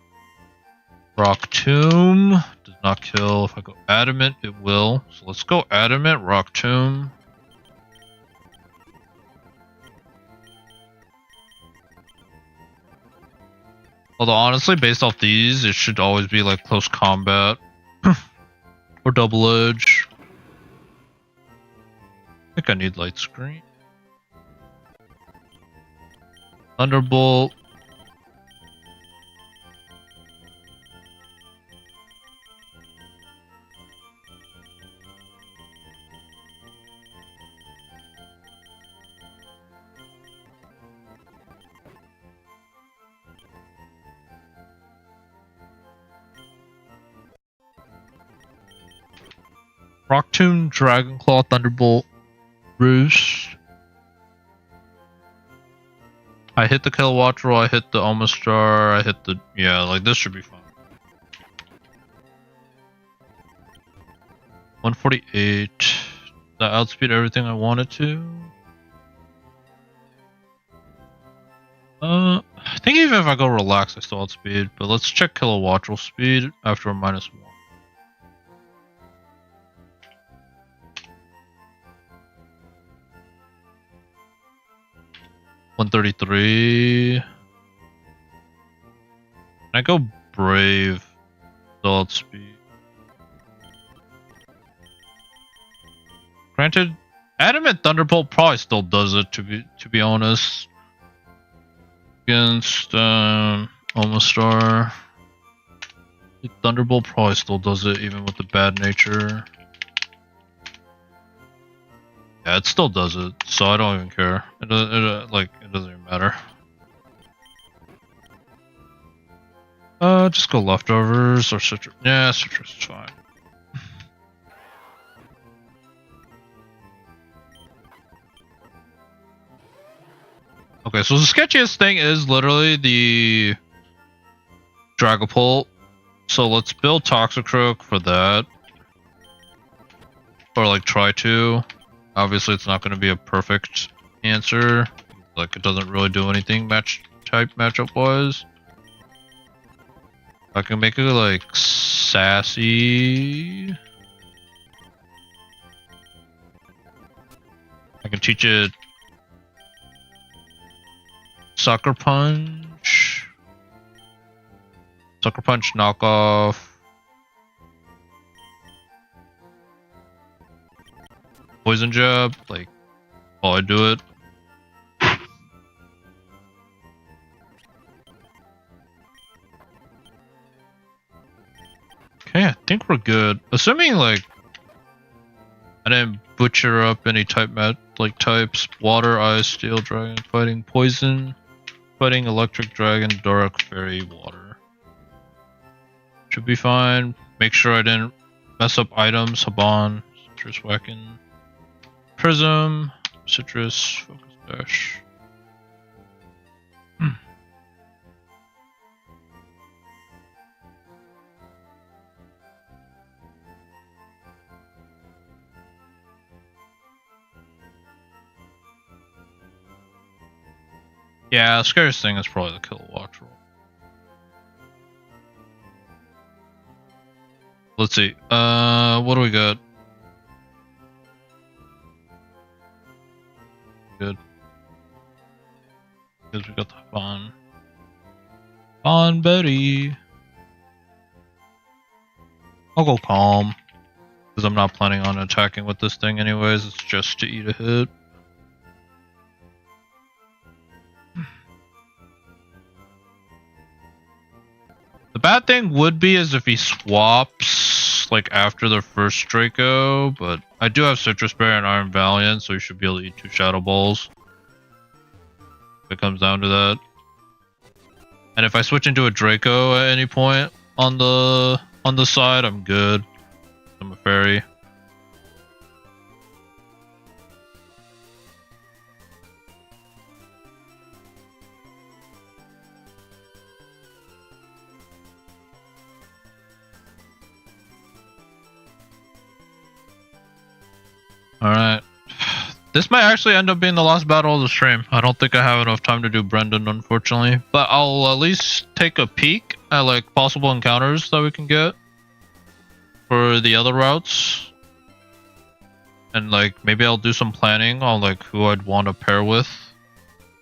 Rock Tomb does not kill. If I go Adamant, it will. So let's go Adamant, Rock Tomb. Although honestly, based off these, it should always be like close combat. Or double edge. I think I need light screen. Thunderbolt. Rock Tomb, Dragon Claw, Thunderbolt, Roost. I hit the Kilowatt Roll, I hit the Omastar, I hit the... Yeah, like this should be fun. 148. That outspeed everything I wanted to. I think even if I go relax, I still outspeed. But let's check Kilowatt Roll speed after a -1. 133. Can I go Brave? Still outspeed. Granted, Adamant Thunderbolt probably still does it to be honest. Against Omastar. Thunderbolt probably still does it even with the bad nature. Yeah, it still does it, so I don't even care. It doesn't even matter. Just go leftovers or citrus. Yeah, citrus is fine. Okay, so the sketchiest thing is literally the Dragapult. So let's build Toxicroak for that. Or like try to. Obviously it's not going to be a perfect answer. Like it doesn't really do anything matchup wise. I can make it like sassy. I can teach it Sucker Punch. Sucker Punch knockoff. Poison Jab, like, while I do it. Okay, I think we're good. Assuming, like, I didn't butcher up any types. Water, Ice, Steel, Dragon, Fighting, Poison, Fighting, Electric, Dragon, Dark, Fairy, Water. Should be fine. Make sure I didn't mess up items. Haban, Citrus Wacken, Prism, Citrus, Focus Dash. Yeah, the scariest thing is probably the Kilowatt Roll. Let's see. What do we got? Good. Because we got the Bon Betty. I'll go Calm. Because I'm not planning on attacking with this thing anyways. It's just to eat a hit. The bad thing would be is if he swaps like after the first Draco, but I do have Citrus Berry and Iron Valiant, so he should be able to eat 2 Shadow Balls. If it comes down to that. And if I switch into a Draco at any point on the side, I'm good. I'm a fairy. Alright. This might actually end up being the last battle of the stream. I don't think I have enough time to do Brendan, unfortunately. But I'll at least take a peek at like possible encounters that we can get for the other routes. And like maybe I'll do some planning on like who I'd want to pair with.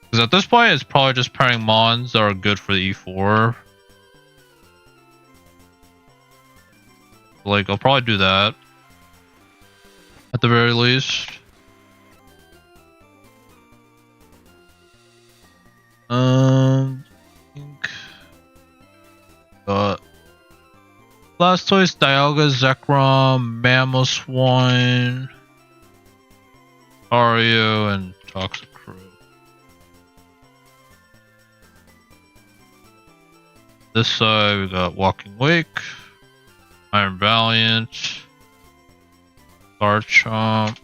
Because at this point it's probably just pairing Mons that are good for the E4. Like I'll probably do that. At the very least. I think Blastoise, Dialga, Zekrom, Mamoswine, Ario, and Toxicroak. This side we got Walking Wake, Iron Valiant, Garchomp,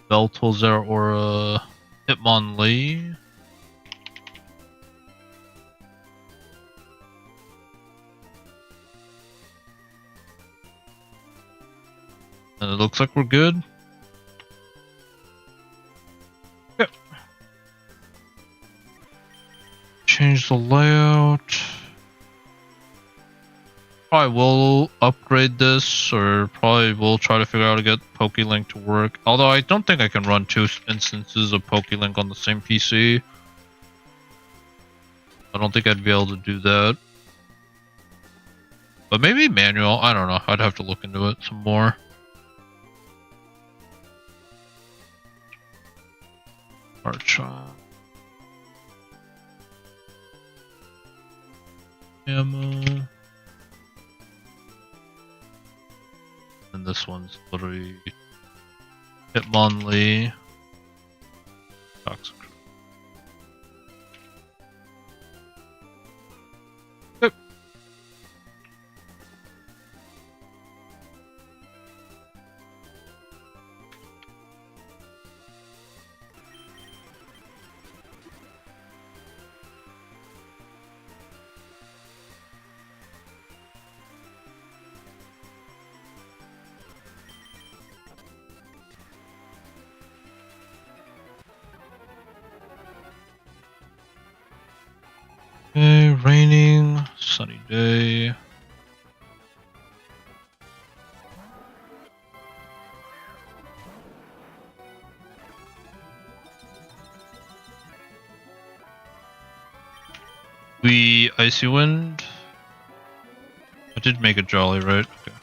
Beltal, Zeraora, Hitmonlee. And it looks like we're good. Yep. Change the layout. Probably will upgrade this, or probably will try to figure out how to get PokeLink to work. Although I don't think I can run 2 instances of PokeLink on the same PC. I don't think I'd be able to do that. But maybe manual, I don't know. I'd have to look into it some more. Garchomp. Ammo. And this one's literally Hitmonlee. Toxic. Yep. Okay, raining, sunny day. We Icy Wind. I did make a Jolly, right? Okay.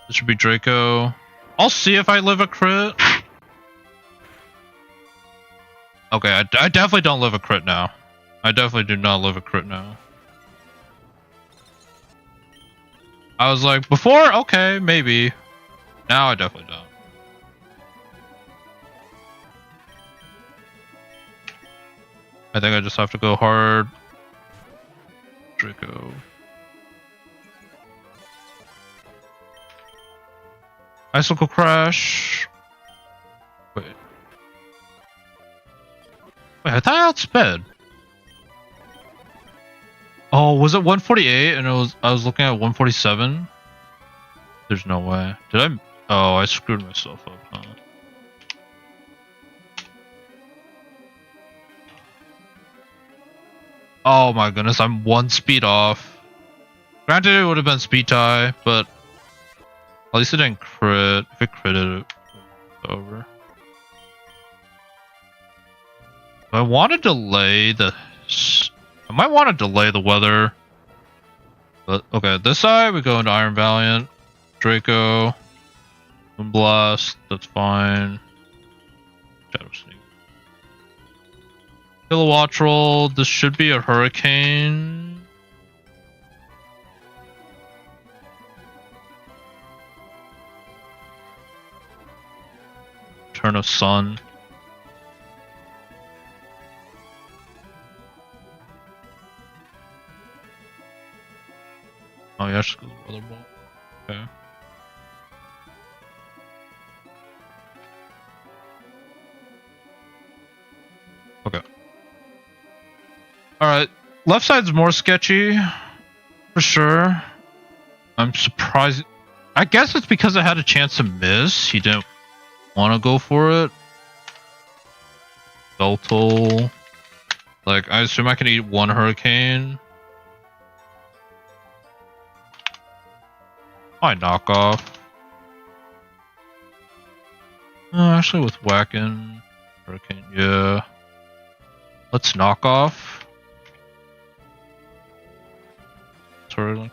This should be Draco. I'll see if I live a crit. Okay, I definitely don't live a crit now. I definitely do not live a crit now. I was like, before, okay, maybe. Now I definitely don't. I think I just have to go hard. Draco. Icicle Crash. Wait, I thought I outsped. Oh, was it 148 and I was looking at 147? There's no way. Did I? Oh, I screwed myself up, huh? Oh my goodness, I'm 1 speed off. Granted, it would have been speed tie, but at least it didn't crit. If it critted, it was over. I want to delay the... I might want to delay the weather. But, okay, this side, we go into Iron Valiant. Draco. Moonblast, that's fine. Shadow Sneak. Kilowattrel, this should be a Hurricane. Turn of Sun. Oh yeah, just go Weather Ball. Okay. Okay. Alright. Left side's more sketchy. For sure. I'm surprised. I guess it's because I had a chance to miss. He didn't want to go for it. Beltal. Like, I assume I can eat 1 Hurricane. I knock off. Actually, with whacking Hurricane, yeah. Let's knock off. Sorry, Linky.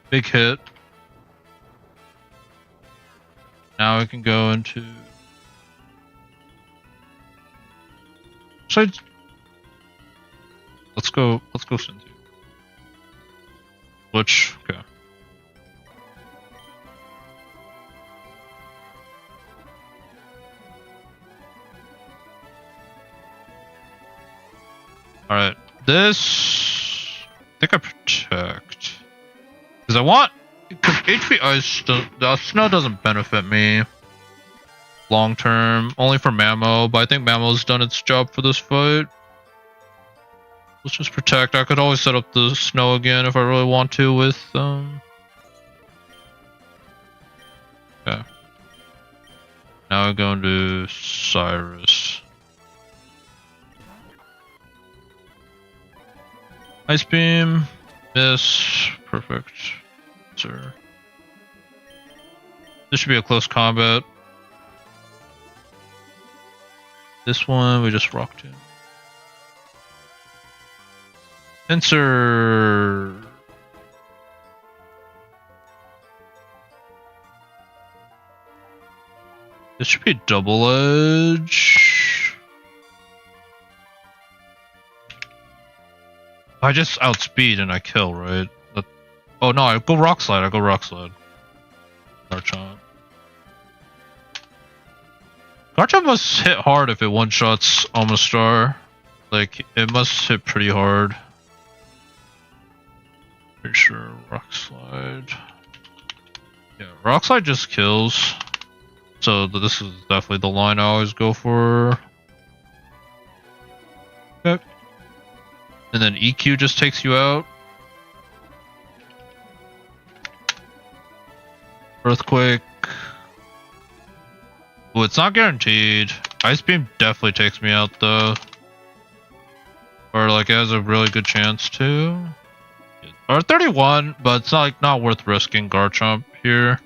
Big hit. Now we can go into. So let's go Cynthia. Which, okay. Alright, this... I think I protect. Because I want... HP Ice, the snow doesn't benefit me long term, only for Mamo, but I think Mamo's done its job for this fight. Let's just protect. I could always set up the snow again if I really want to with okay. Now we're going to Cyrus. Ice Beam. Miss. Perfect. Sir. This should be a close combat. This one we just rocked in. Pincer. This should be double edge. I just outspeed and I kill, right? Oh no, I go rock slide. Garchomp. Garchomp must hit hard if it one-shots Omastar. Like, it must hit pretty hard. Pretty sure rock slide. Yeah, rock slide just kills. So this is definitely the line I always go for. Okay. And then EQ just takes you out. Earthquake. Oh, it's not guaranteed. Ice Beam definitely takes me out though. Or like it has a really good chance to. Or 31, but it's not worth risking Garchomp here.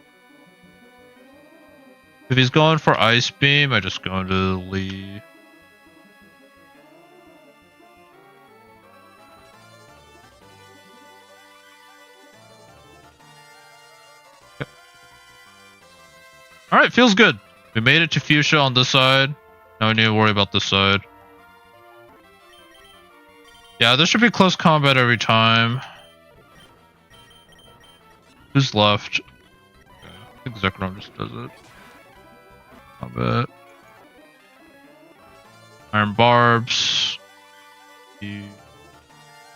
If he's going for Ice Beam, I just go into Lee. Okay. Alright, feels good. We made it to Fuchsia on this side. Now we need to worry about this side. Yeah, this should be close combat every time. Who's left? Okay, I think Zekrom just does it. Combat. Iron Barbs.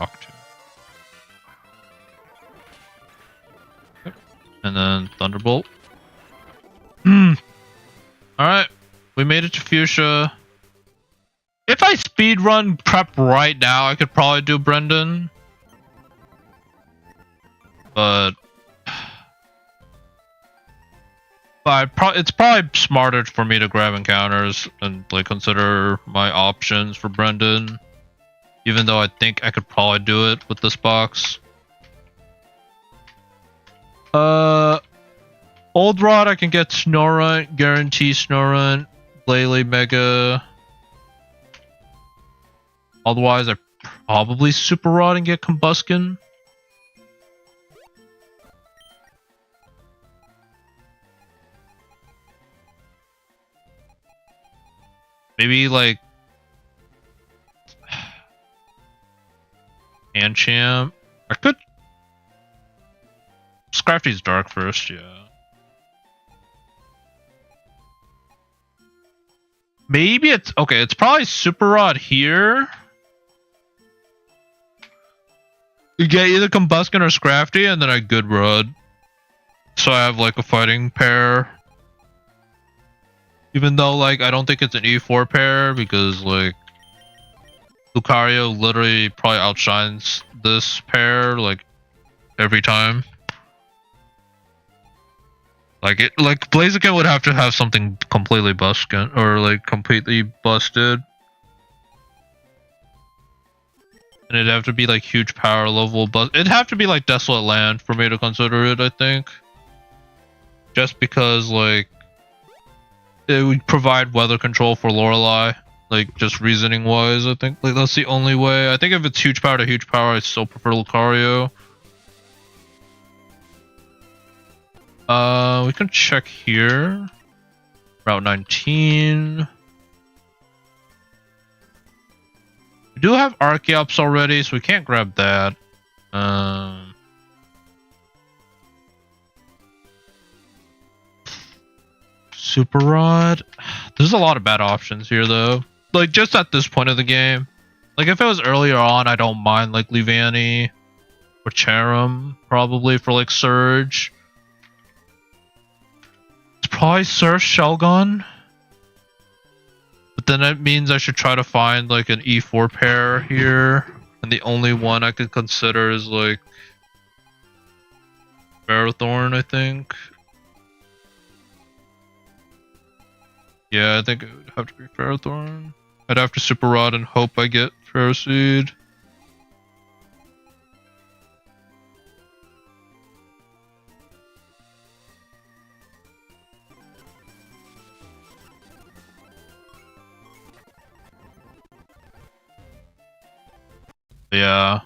Octo. Okay. And then Thunderbolt. Alright, we made it to Fuchsia. If I speedrun prep right now, I could probably do Brendan. But it's probably smarter for me to grab encounters and like consider my options for Brendan. Even though I think I could probably do it with this box. Old Rod, I can get Snorunt, guarantee Snorunt, Glalie Mega. Otherwise, I probably Super Rod and get Combuskin. Maybe like Anchamp. I could Scrafty's Dark first, yeah. Maybe it's okay. It's probably Super Rod here. You get either Combuskin or Scrafty, and then I Good Rod. So I have like a fighting pair. Even though like I don't think it's an E4 pair because like Lucario literally probably outshines this pair like every time. Like Blaziken would have to have something completely busted or like completely busted. And it'd have to be like huge power level, but it'd have to be like Desolate Land for me to consider it, I think. Just because like it would provide weather control for Lorelei, like just reasoning wise, I think like that's the only way. I think if it's huge power to huge power, I still prefer Lucario. We can check here. Route 19. We do have Archeops already, so we can't grab that. Super Rod. There's a lot of bad options here, though. Like, just at this point of the game. Like, if it was earlier on, I don't mind, like, Leavanny or Cherim, probably, for, like, Surge. probably Surf Shelgon. But then that means I should try to find like an E4 pair here. And the only one I could consider is like Ferrothorn, I think. Yeah, I think it would have to be Ferrothorn. I'd have to Super Rod and hope I get Ferroseed. Yeah.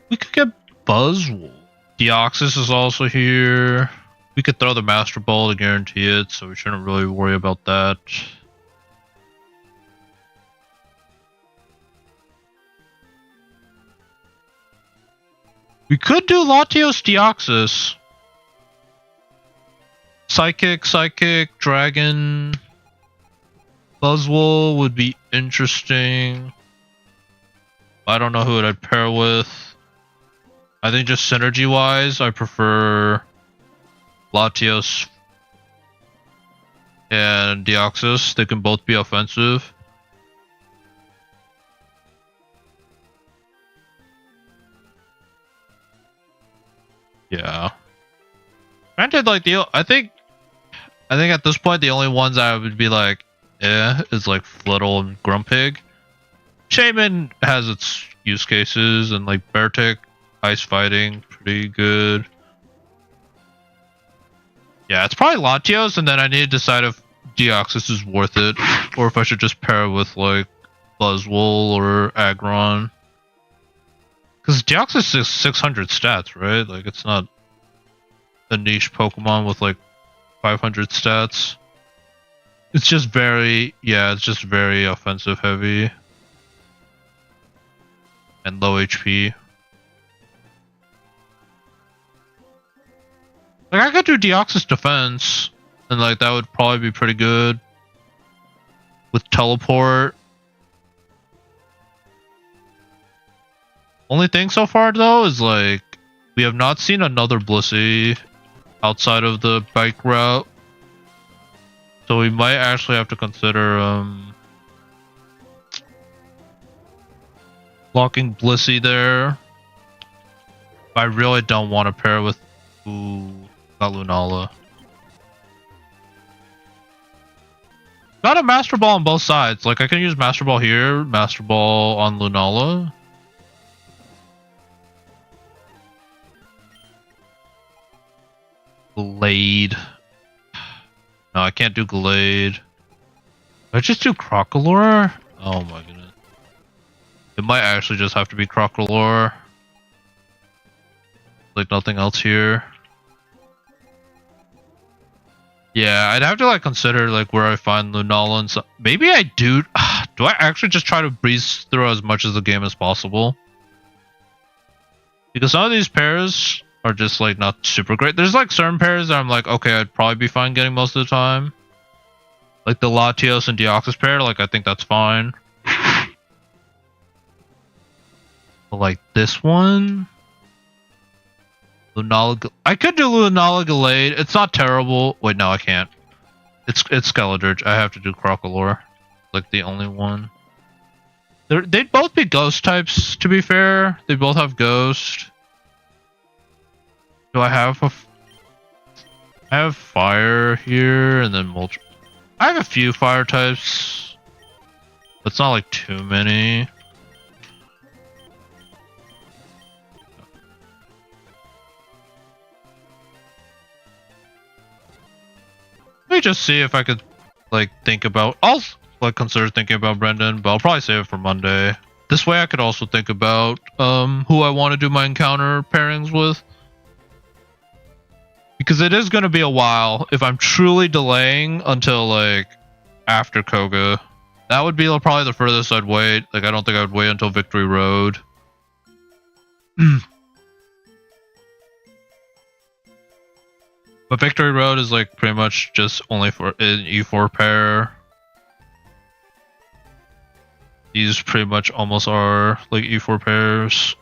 We could get Buzzwole. Deoxys is also here. We could throw the Master Ball to guarantee it, so we shouldn't really worry about that. We could do Latios Deoxys. Psychic, Dragon. Buzzwole would be interesting. I don't know who I'd pair with. I think just synergy-wise, I prefer Latios and Deoxys. They can both be offensive. Yeah. Granted, like I think at this point the only ones I would be like, is like Flittle and Grumpig. Shaman has its use cases, and like Beartic, ice fighting, pretty good. Yeah, it's probably Latios, and then I need to decide if Deoxys is worth it, or if I should just pair it with like Buzzwole or Aggron. Because Deoxys is 600 stats, right? Like, it's not a niche Pokemon with like 500 stats. It's just very, it's just very offensive heavy. And low HP. Like, I could do Deoxys defense, and like that would probably be pretty good. With teleport. Only thing so far though is like, we have not seen another Blissey outside of the bike route. So we might actually have to consider locking Blissey there. I really don't want to pair with not Lunala. Got a Master Ball on both sides. Like, I can use Master Ball here, Master Ball on Lunala. Glade. No, I can't do Glade. I just do Crocalor? Oh my goodness. It might actually just have to be Crocalor. Like nothing else here. Yeah, I'd have to like consider like where I find Lunala and so maybe I do. Do I actually just try to breeze through as much of the game as possible? Because some of these pairs are just like not super great. There's like certain pairs that I'm like, okay, I'd probably be fine getting most of the time. Like the Latios and Deoxys pair, like I think that's fine. But like this one, Lunala, I could do Lunala Glade. It's not terrible. Wait, no, I can't. It's Skeledirge. I have to do Crocalor. Like the only one. They'd both be ghost types, to be fair. They both have ghost. Do I have I have fire here, and then I have a few fire types. But it's not like too many. Let me just see if I could like think about. I'll like consider thinking about Brendan, but I'll probably save it for Monday. This way I could also think about who I want to do my encounter pairings with. Because it is going to be a while if I'm truly delaying until like after Koga. That would be probably the furthest I'd wait. Like I don't think I would wait until Victory Road. But Victory Road is like pretty much just only for an E4 pair. These pretty much almost are like E4 pairs.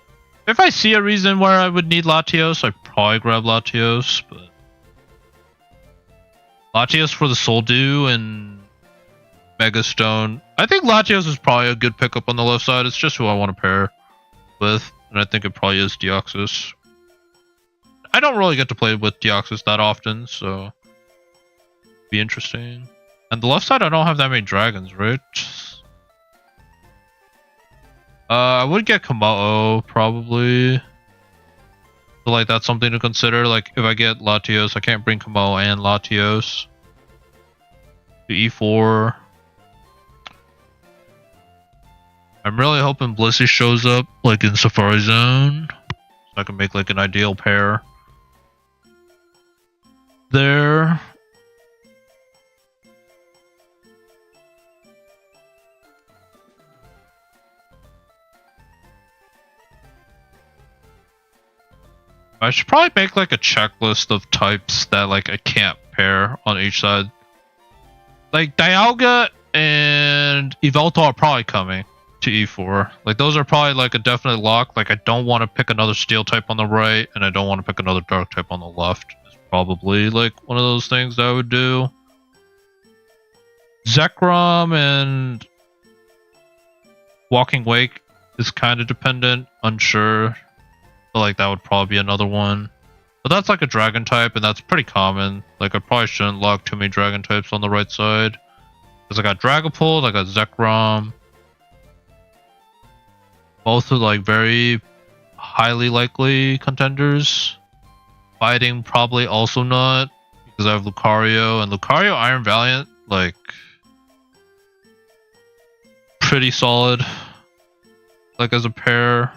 If I see a reason where I would need Latios, I'd probably grab Latios, but Latios for the Soul Dew and Mega Stone. I think Latios is probably a good pickup on the left side. It's just who I want to pair with, and I think it probably is Deoxys. I don't really get to play with Deoxys that often, so be interesting. And the left side, I don't have that many dragons, right? I would get Kamao probably. So like that's something to consider. Like if I get Latios, I can't bring Kamao and Latios to E4. I'm really hoping Blissey shows up like in Safari Zone, so I can make like an ideal pair there. I should probably make like a checklist of types that like I can't pair on each side. Like Dialga and Yveltal are probably coming to E4. Like those are probably like a definite lock. Like I don't want to pick another steel type on the right, and I don't want to pick another dark type on the left. It's probably like one of those things that I would do. Zekrom and Walking Wake is kind of dependent, unsure. But like that would probably be another one. But that's like a dragon type, and that's pretty common. Like I probably shouldn't lock too many dragon types on the right side. Because I got Dragapult, I got Zekrom. Both are like very highly likely contenders. Fighting probably also not, because I have Lucario, and Lucario Iron Valiant, like pretty solid. Like as a pair.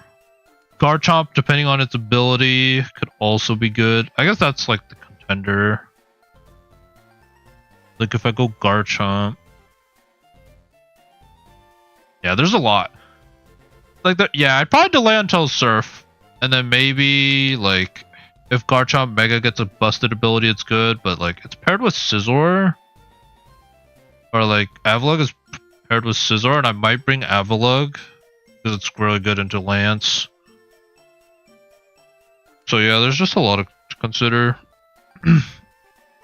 Garchomp, depending on its ability, could also be good. I guess that's like the contender. Like if I go Garchomp. Yeah, there's a lot. Like that, yeah, I'd probably delay until Surf. And then maybe like if Garchomp Mega gets a busted ability, it's good, but like it's paired with Scizor. Or like Avalugg is paired with Scizor, and I might bring Avalugg because it's really good into Lance. So yeah, there's just a lot to consider.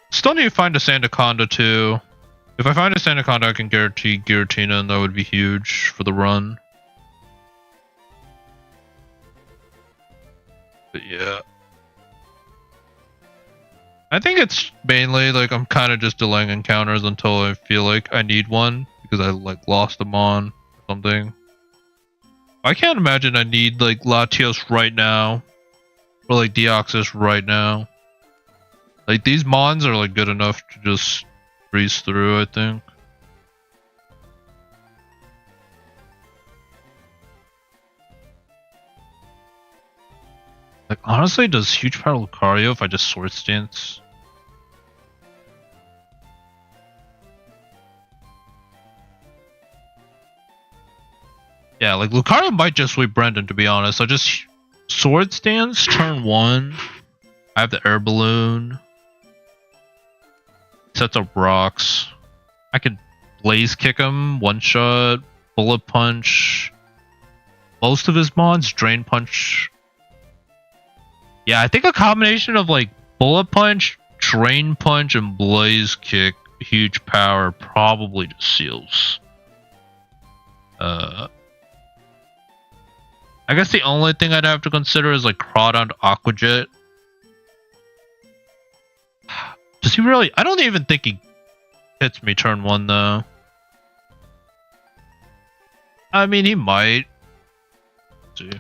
Still need to find a Sandaconda too. If I find a Sandaconda, I can guarantee Giratina, and that would be huge for the run. But yeah. I think it's mainly like I'm kind of just delaying encounters until I feel like I need one, because I like lost them on or something. I can't imagine I need like Latios right now. Or like Deoxys right now. Like these mons are like good enough to just breeze through, I think. Like honestly, does huge power Lucario if I just Sword Stance? Yeah, like Lucario might just sweep Brendan, to be honest. I just Sword Stance turn 1. I have the air balloon. Sets up rocks. I could blaze kick him, one shot, bullet punch. Most of his mons, drain punch. Yeah, I think a combination of like bullet punch, drain punch, and blaze kick, huge power, probably just seals. I guess the only thing I'd have to consider is like Crawdon Aqua Jet. Does he really? I don't even think he hits me turn 1 though. I mean, he might. Let's see.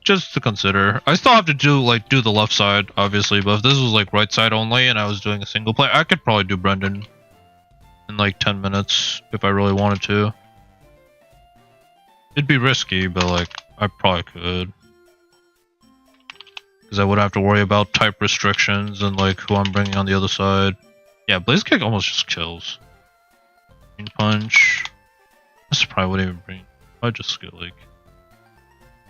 Just to consider. I still have to do the left side, obviously, but if this was like right side only and I was doing a single play, I could probably do Brendan in like 10 minutes if I really wanted to. It'd be risky, but like I probably could. Because I wouldn't have to worry about type restrictions and like who I'm bringing on the other side. Yeah, Blaze Kick almost just kills. Drain Punch. This probably wouldn't even bring. I just get like.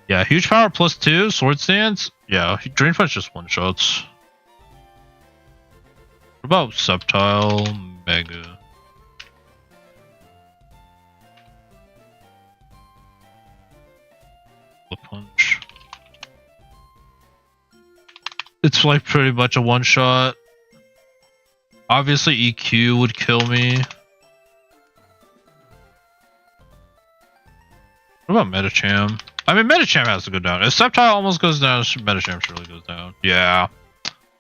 Yeah, huge power +2, Sword Stance. Yeah, Drain Punch just one shots. What about Sceptile, Mega? it's like pretty much a one shot. Obviously EQ would kill me. What about Medicham? I mean, Medicham has to go down. If Sceptile almost goes down, Medicham surely goes down. Yeah.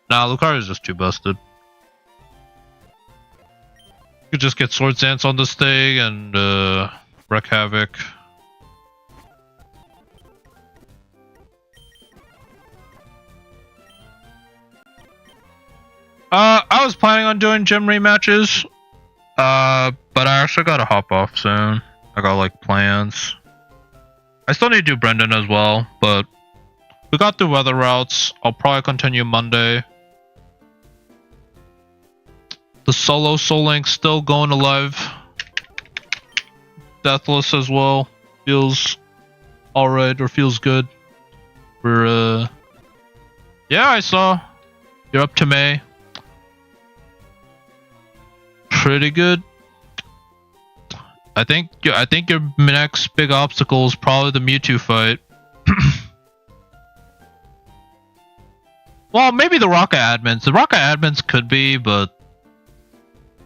Nah, Lucario is just too busted. You could just get Sword Dance on this thing and wreak havoc. I was planning on doing gym rematches, but I actually gotta hop off soon. I got like plans. I still need to do Brendan as well, but we got through weather routes. I'll probably continue Monday. The solo Soul Link still going alive. Deathless as well. Feels alright or feels good. We're yeah, I saw. You're up to May. Pretty good. I think your next big obstacle is probably the Mewtwo fight. Well, maybe the Rocket admins. The Rocket admins could be, but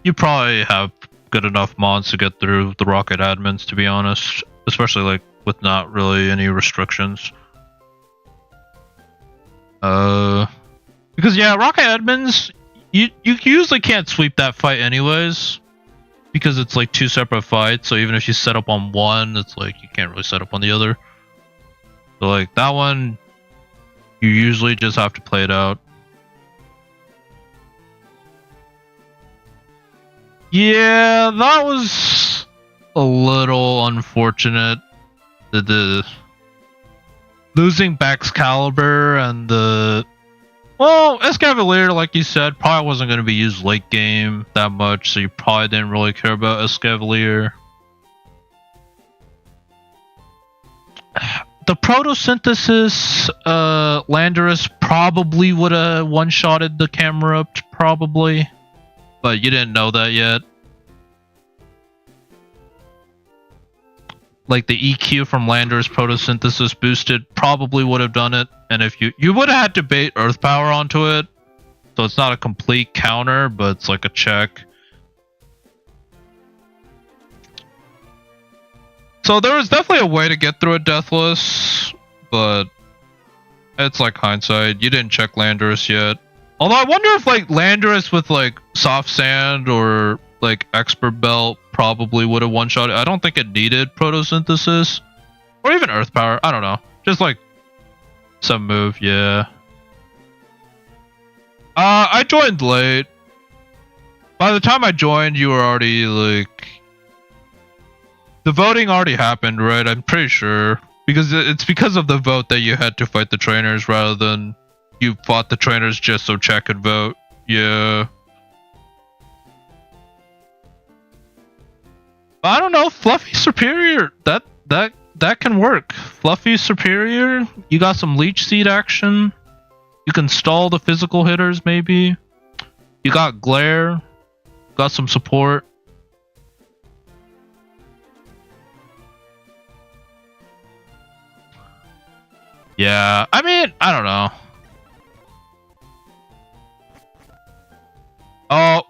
you probably have good enough mons to get through the Rocket admins, to be honest. Especially like with not really any restrictions. Because yeah, Rocket admins, you usually can't sweep that fight anyways. Because it's like two separate fights, so even if you set up on one, it's like you can't really set up on the other. So like that one, you usually just have to play it out. Yeah, that was a little unfortunate. The losing Baxcalibur and the... Well, Escavalier, like you said, probably wasn't going to be used late game that much, so you probably didn't really care about Escavalier. The Photosynthesis Landorus probably would have one-shotted the camera up, probably. But you didn't know that yet. Like the EQ from Landorus Photosynthesis boosted probably would have done it. And if you would have had to bait Earth Power onto it. So it's not a complete counter, but it's like a check. So there was definitely a way to get through a Deathless, but it's like hindsight. You didn't check Landorus yet. Although I wonder if like Landorus with like Soft Sand or like Expert Belt probably would have one-shot it. I don't think it needed Photosynthesis. Or even Earth Power. I don't know. Just like some move, yeah. I joined late. By the time I joined, you were already like... The voting already happened, right? I'm pretty sure. Because it's because of the vote that you had to fight the trainers rather than you fought the trainers just so chat could vote. Yeah. But I don't know, Fluffy Superior, that can work. Fluffy Superior, you got some Leech Seed action. You can stall the physical hitters, maybe. You got Glare. Got some support. Yeah, I mean, I don't know.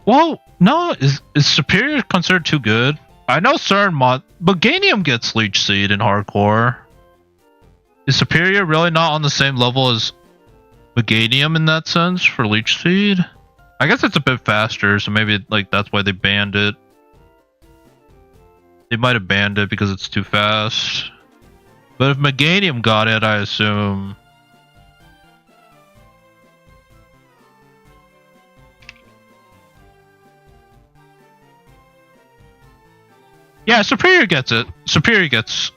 Well, no, is Superior considered too good? I know certain Meganium gets Leech Seed in Hardcore. Is Superior really not on the same level as Meganium in that sense for Leech Seed? I guess it's a bit faster, so maybe like that's why they banned it. They might have banned it because it's too fast. But if Meganium got it, I assume... Yeah, Superior gets it. Superior gets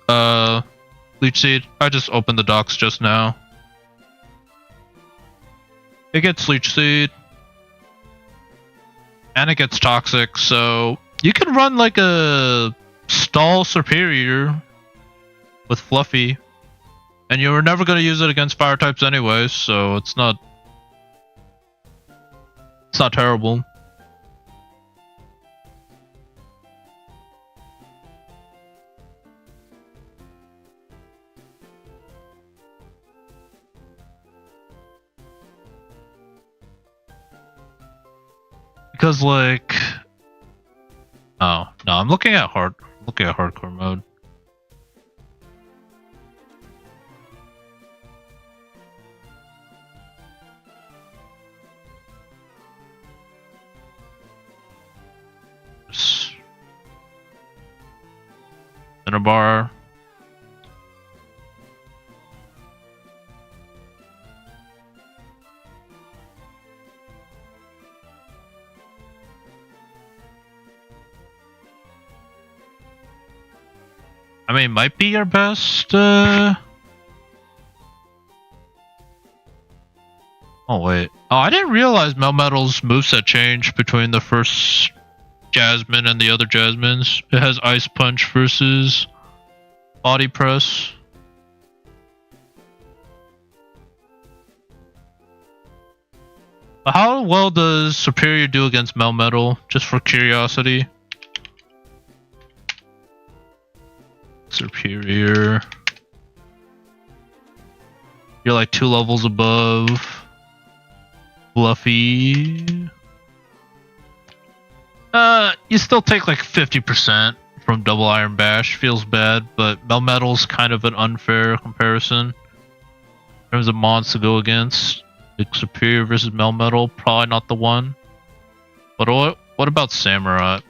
Leech Seed. I just opened the docs just now. It gets Leech Seed. And it gets Toxic, so you can run like a stall Superior with Fluffy. And you were never going to use it against fire types anyway, so it's not terrible. because like, oh no, I'm looking at hardcore mode. Center bar. I mean, might be your best. Oh wait. Oh, I didn't realize Melmetal's moveset changed between the first Jasmine and the other Jasmines. It has Ice Punch versus Body Press. How well does Superior do against Melmetal? Just for curiosity. Superior. You're like 2 levels above. Fluffy. You still take like 50% from Double Iron Bash. Feels bad, but Melmetal's kind of an unfair comparison in terms of mons to go against. Like Superior versus Melmetal, probably not the one. But what about Samurai?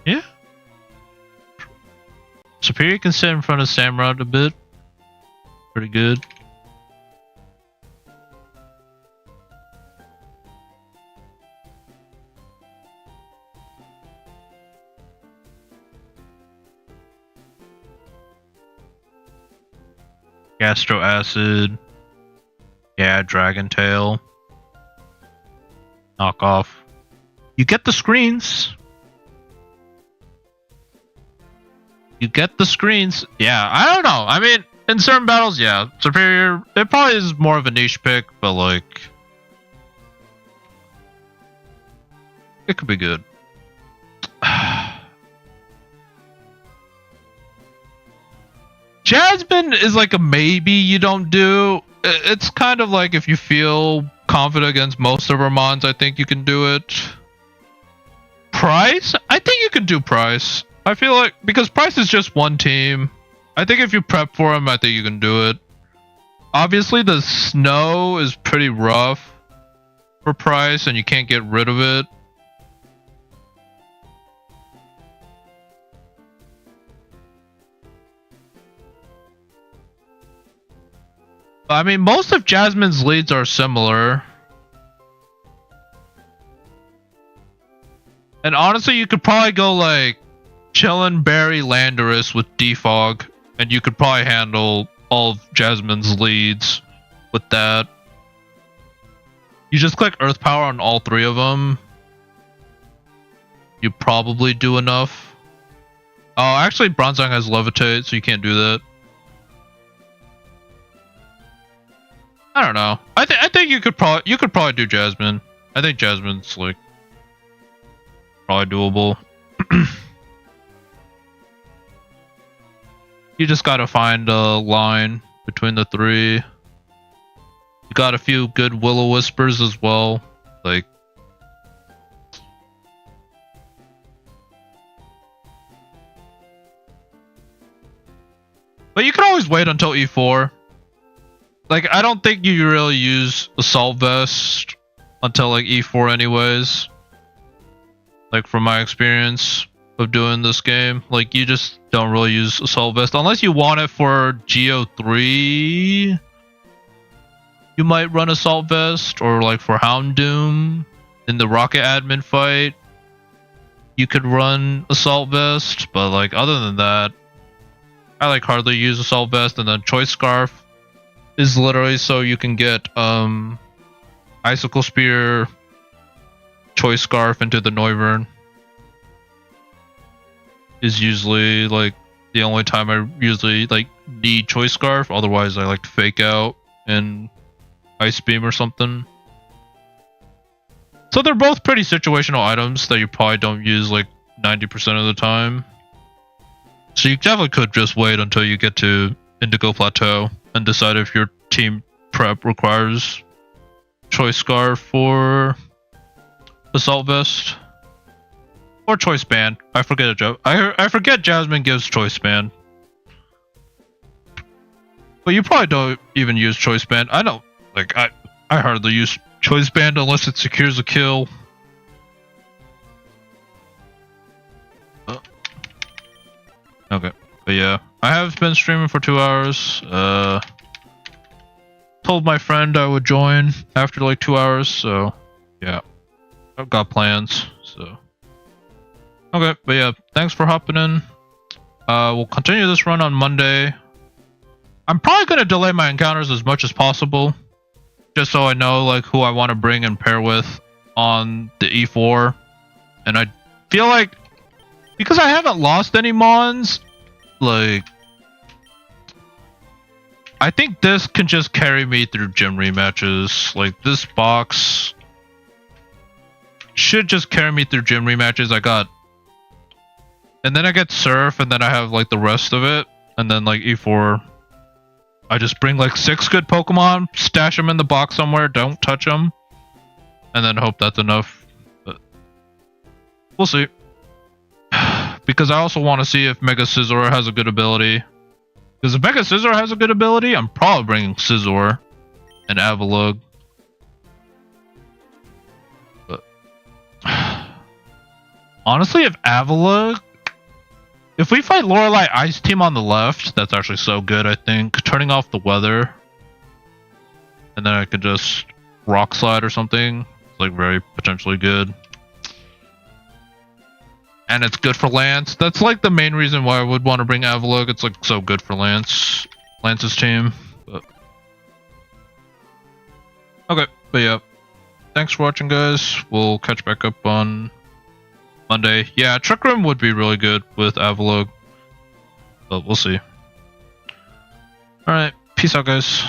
Yeah. Superior can sit in front of Samurai a bit. Pretty good. Gastro Acid. Yeah, Dragon Tail. Knock off. You get the screens. You get the screens. Yeah, I don't know. I mean, in certain battles, yeah. Superior, it probably is more of a niche pick, but like... it could be good. Jasmine is like a maybe you don't do. It's kind of like if you feel confident against most of our mons, I think you can do it. Price? I think you can do Price. I feel like, because Price is just one team. I think if you prep for him, I think you can do it. Obviously, the snow is pretty rough for Price, and you can't get rid of it. I mean, most of Jasmine's leads are similar. And honestly, you could probably go like Chillin', Barry, Landorus with Defog, and you could probably handle all of Jasmine's leads with that. You just click Earth Power on all 3 of them. You probably do enough. Oh, actually, Bronzong has Levitate, so you can't do that. I don't know. I think you could probably do Jasmine. I think Jasmine's like probably doable. You just gotta find a line between the 3. You got a few good Will-O-Whispers as well. Like, but you can always wait until E4. Like, I don't think you really use Assault Vest until like E4 anyways. Like, from my experience of doing this game, like, you just don't really use Assault Vest unless you want it for GO3. You might run Assault Vest, or like for Houndoom in the Rocket Admin fight, you could run Assault Vest. But like, other than that, I like hardly use Assault Vest. And then Choice Scarf is literally so you can get Icicle Spear, Choice Scarf into the Noivern. Is usually like the only time I usually like need Choice Scarf. Otherwise, I like to fake out and Ice Beam or something. So they're both pretty situational items that you probably don't use like 90% of the time. So you definitely could just wait until you get to Indigo Plateau and decide if your team prep requires Choice Scarf for Assault Vest. Or Choice Band. I forget I forget Jasmine gives Choice Band. But you probably don't even use Choice Band. I don't, like, I hardly use Choice Band unless it secures a kill. Okay, but yeah, I have been streaming for 2 hours. Told my friend I would join after like 2 hours, so yeah, I've got plans. So okay, but yeah, thanks for hopping in. We'll continue this run on Monday. I'm probably gonna delay my encounters as much as possible, just so I know like who I want to bring and pair with on the E4. And I feel like because I haven't lost any Mons, like I think this can just carry me through gym rematches. Like this box should just carry me through gym rematches. And then I get Surf, and then I have like the rest of it, and then like E4. I just bring like 6 good Pokemon, stash them in the box somewhere, don't touch them, and then hope that's enough. But we'll see. Because I also want to see if Mega Scizor has a good ability. Because if Mega Scizor has a good ability, I'm probably bringing Scizor and Avalugg. But honestly, if Avalugg... If we fight Lorelei Ice Team on the left, that's actually so good, I think. Turning off the weather. And then I can just Rock Slide or something. It's like very potentially good. And it's good for Lance. That's like the main reason why I would want to bring Avalugg. It's like so good for Lance's team. But okay, but yeah. Thanks for watching, guys. We'll catch back up on Monday. Yeah, Trick Room would be really good with Avalugg. But we'll see. Alright, peace out, guys.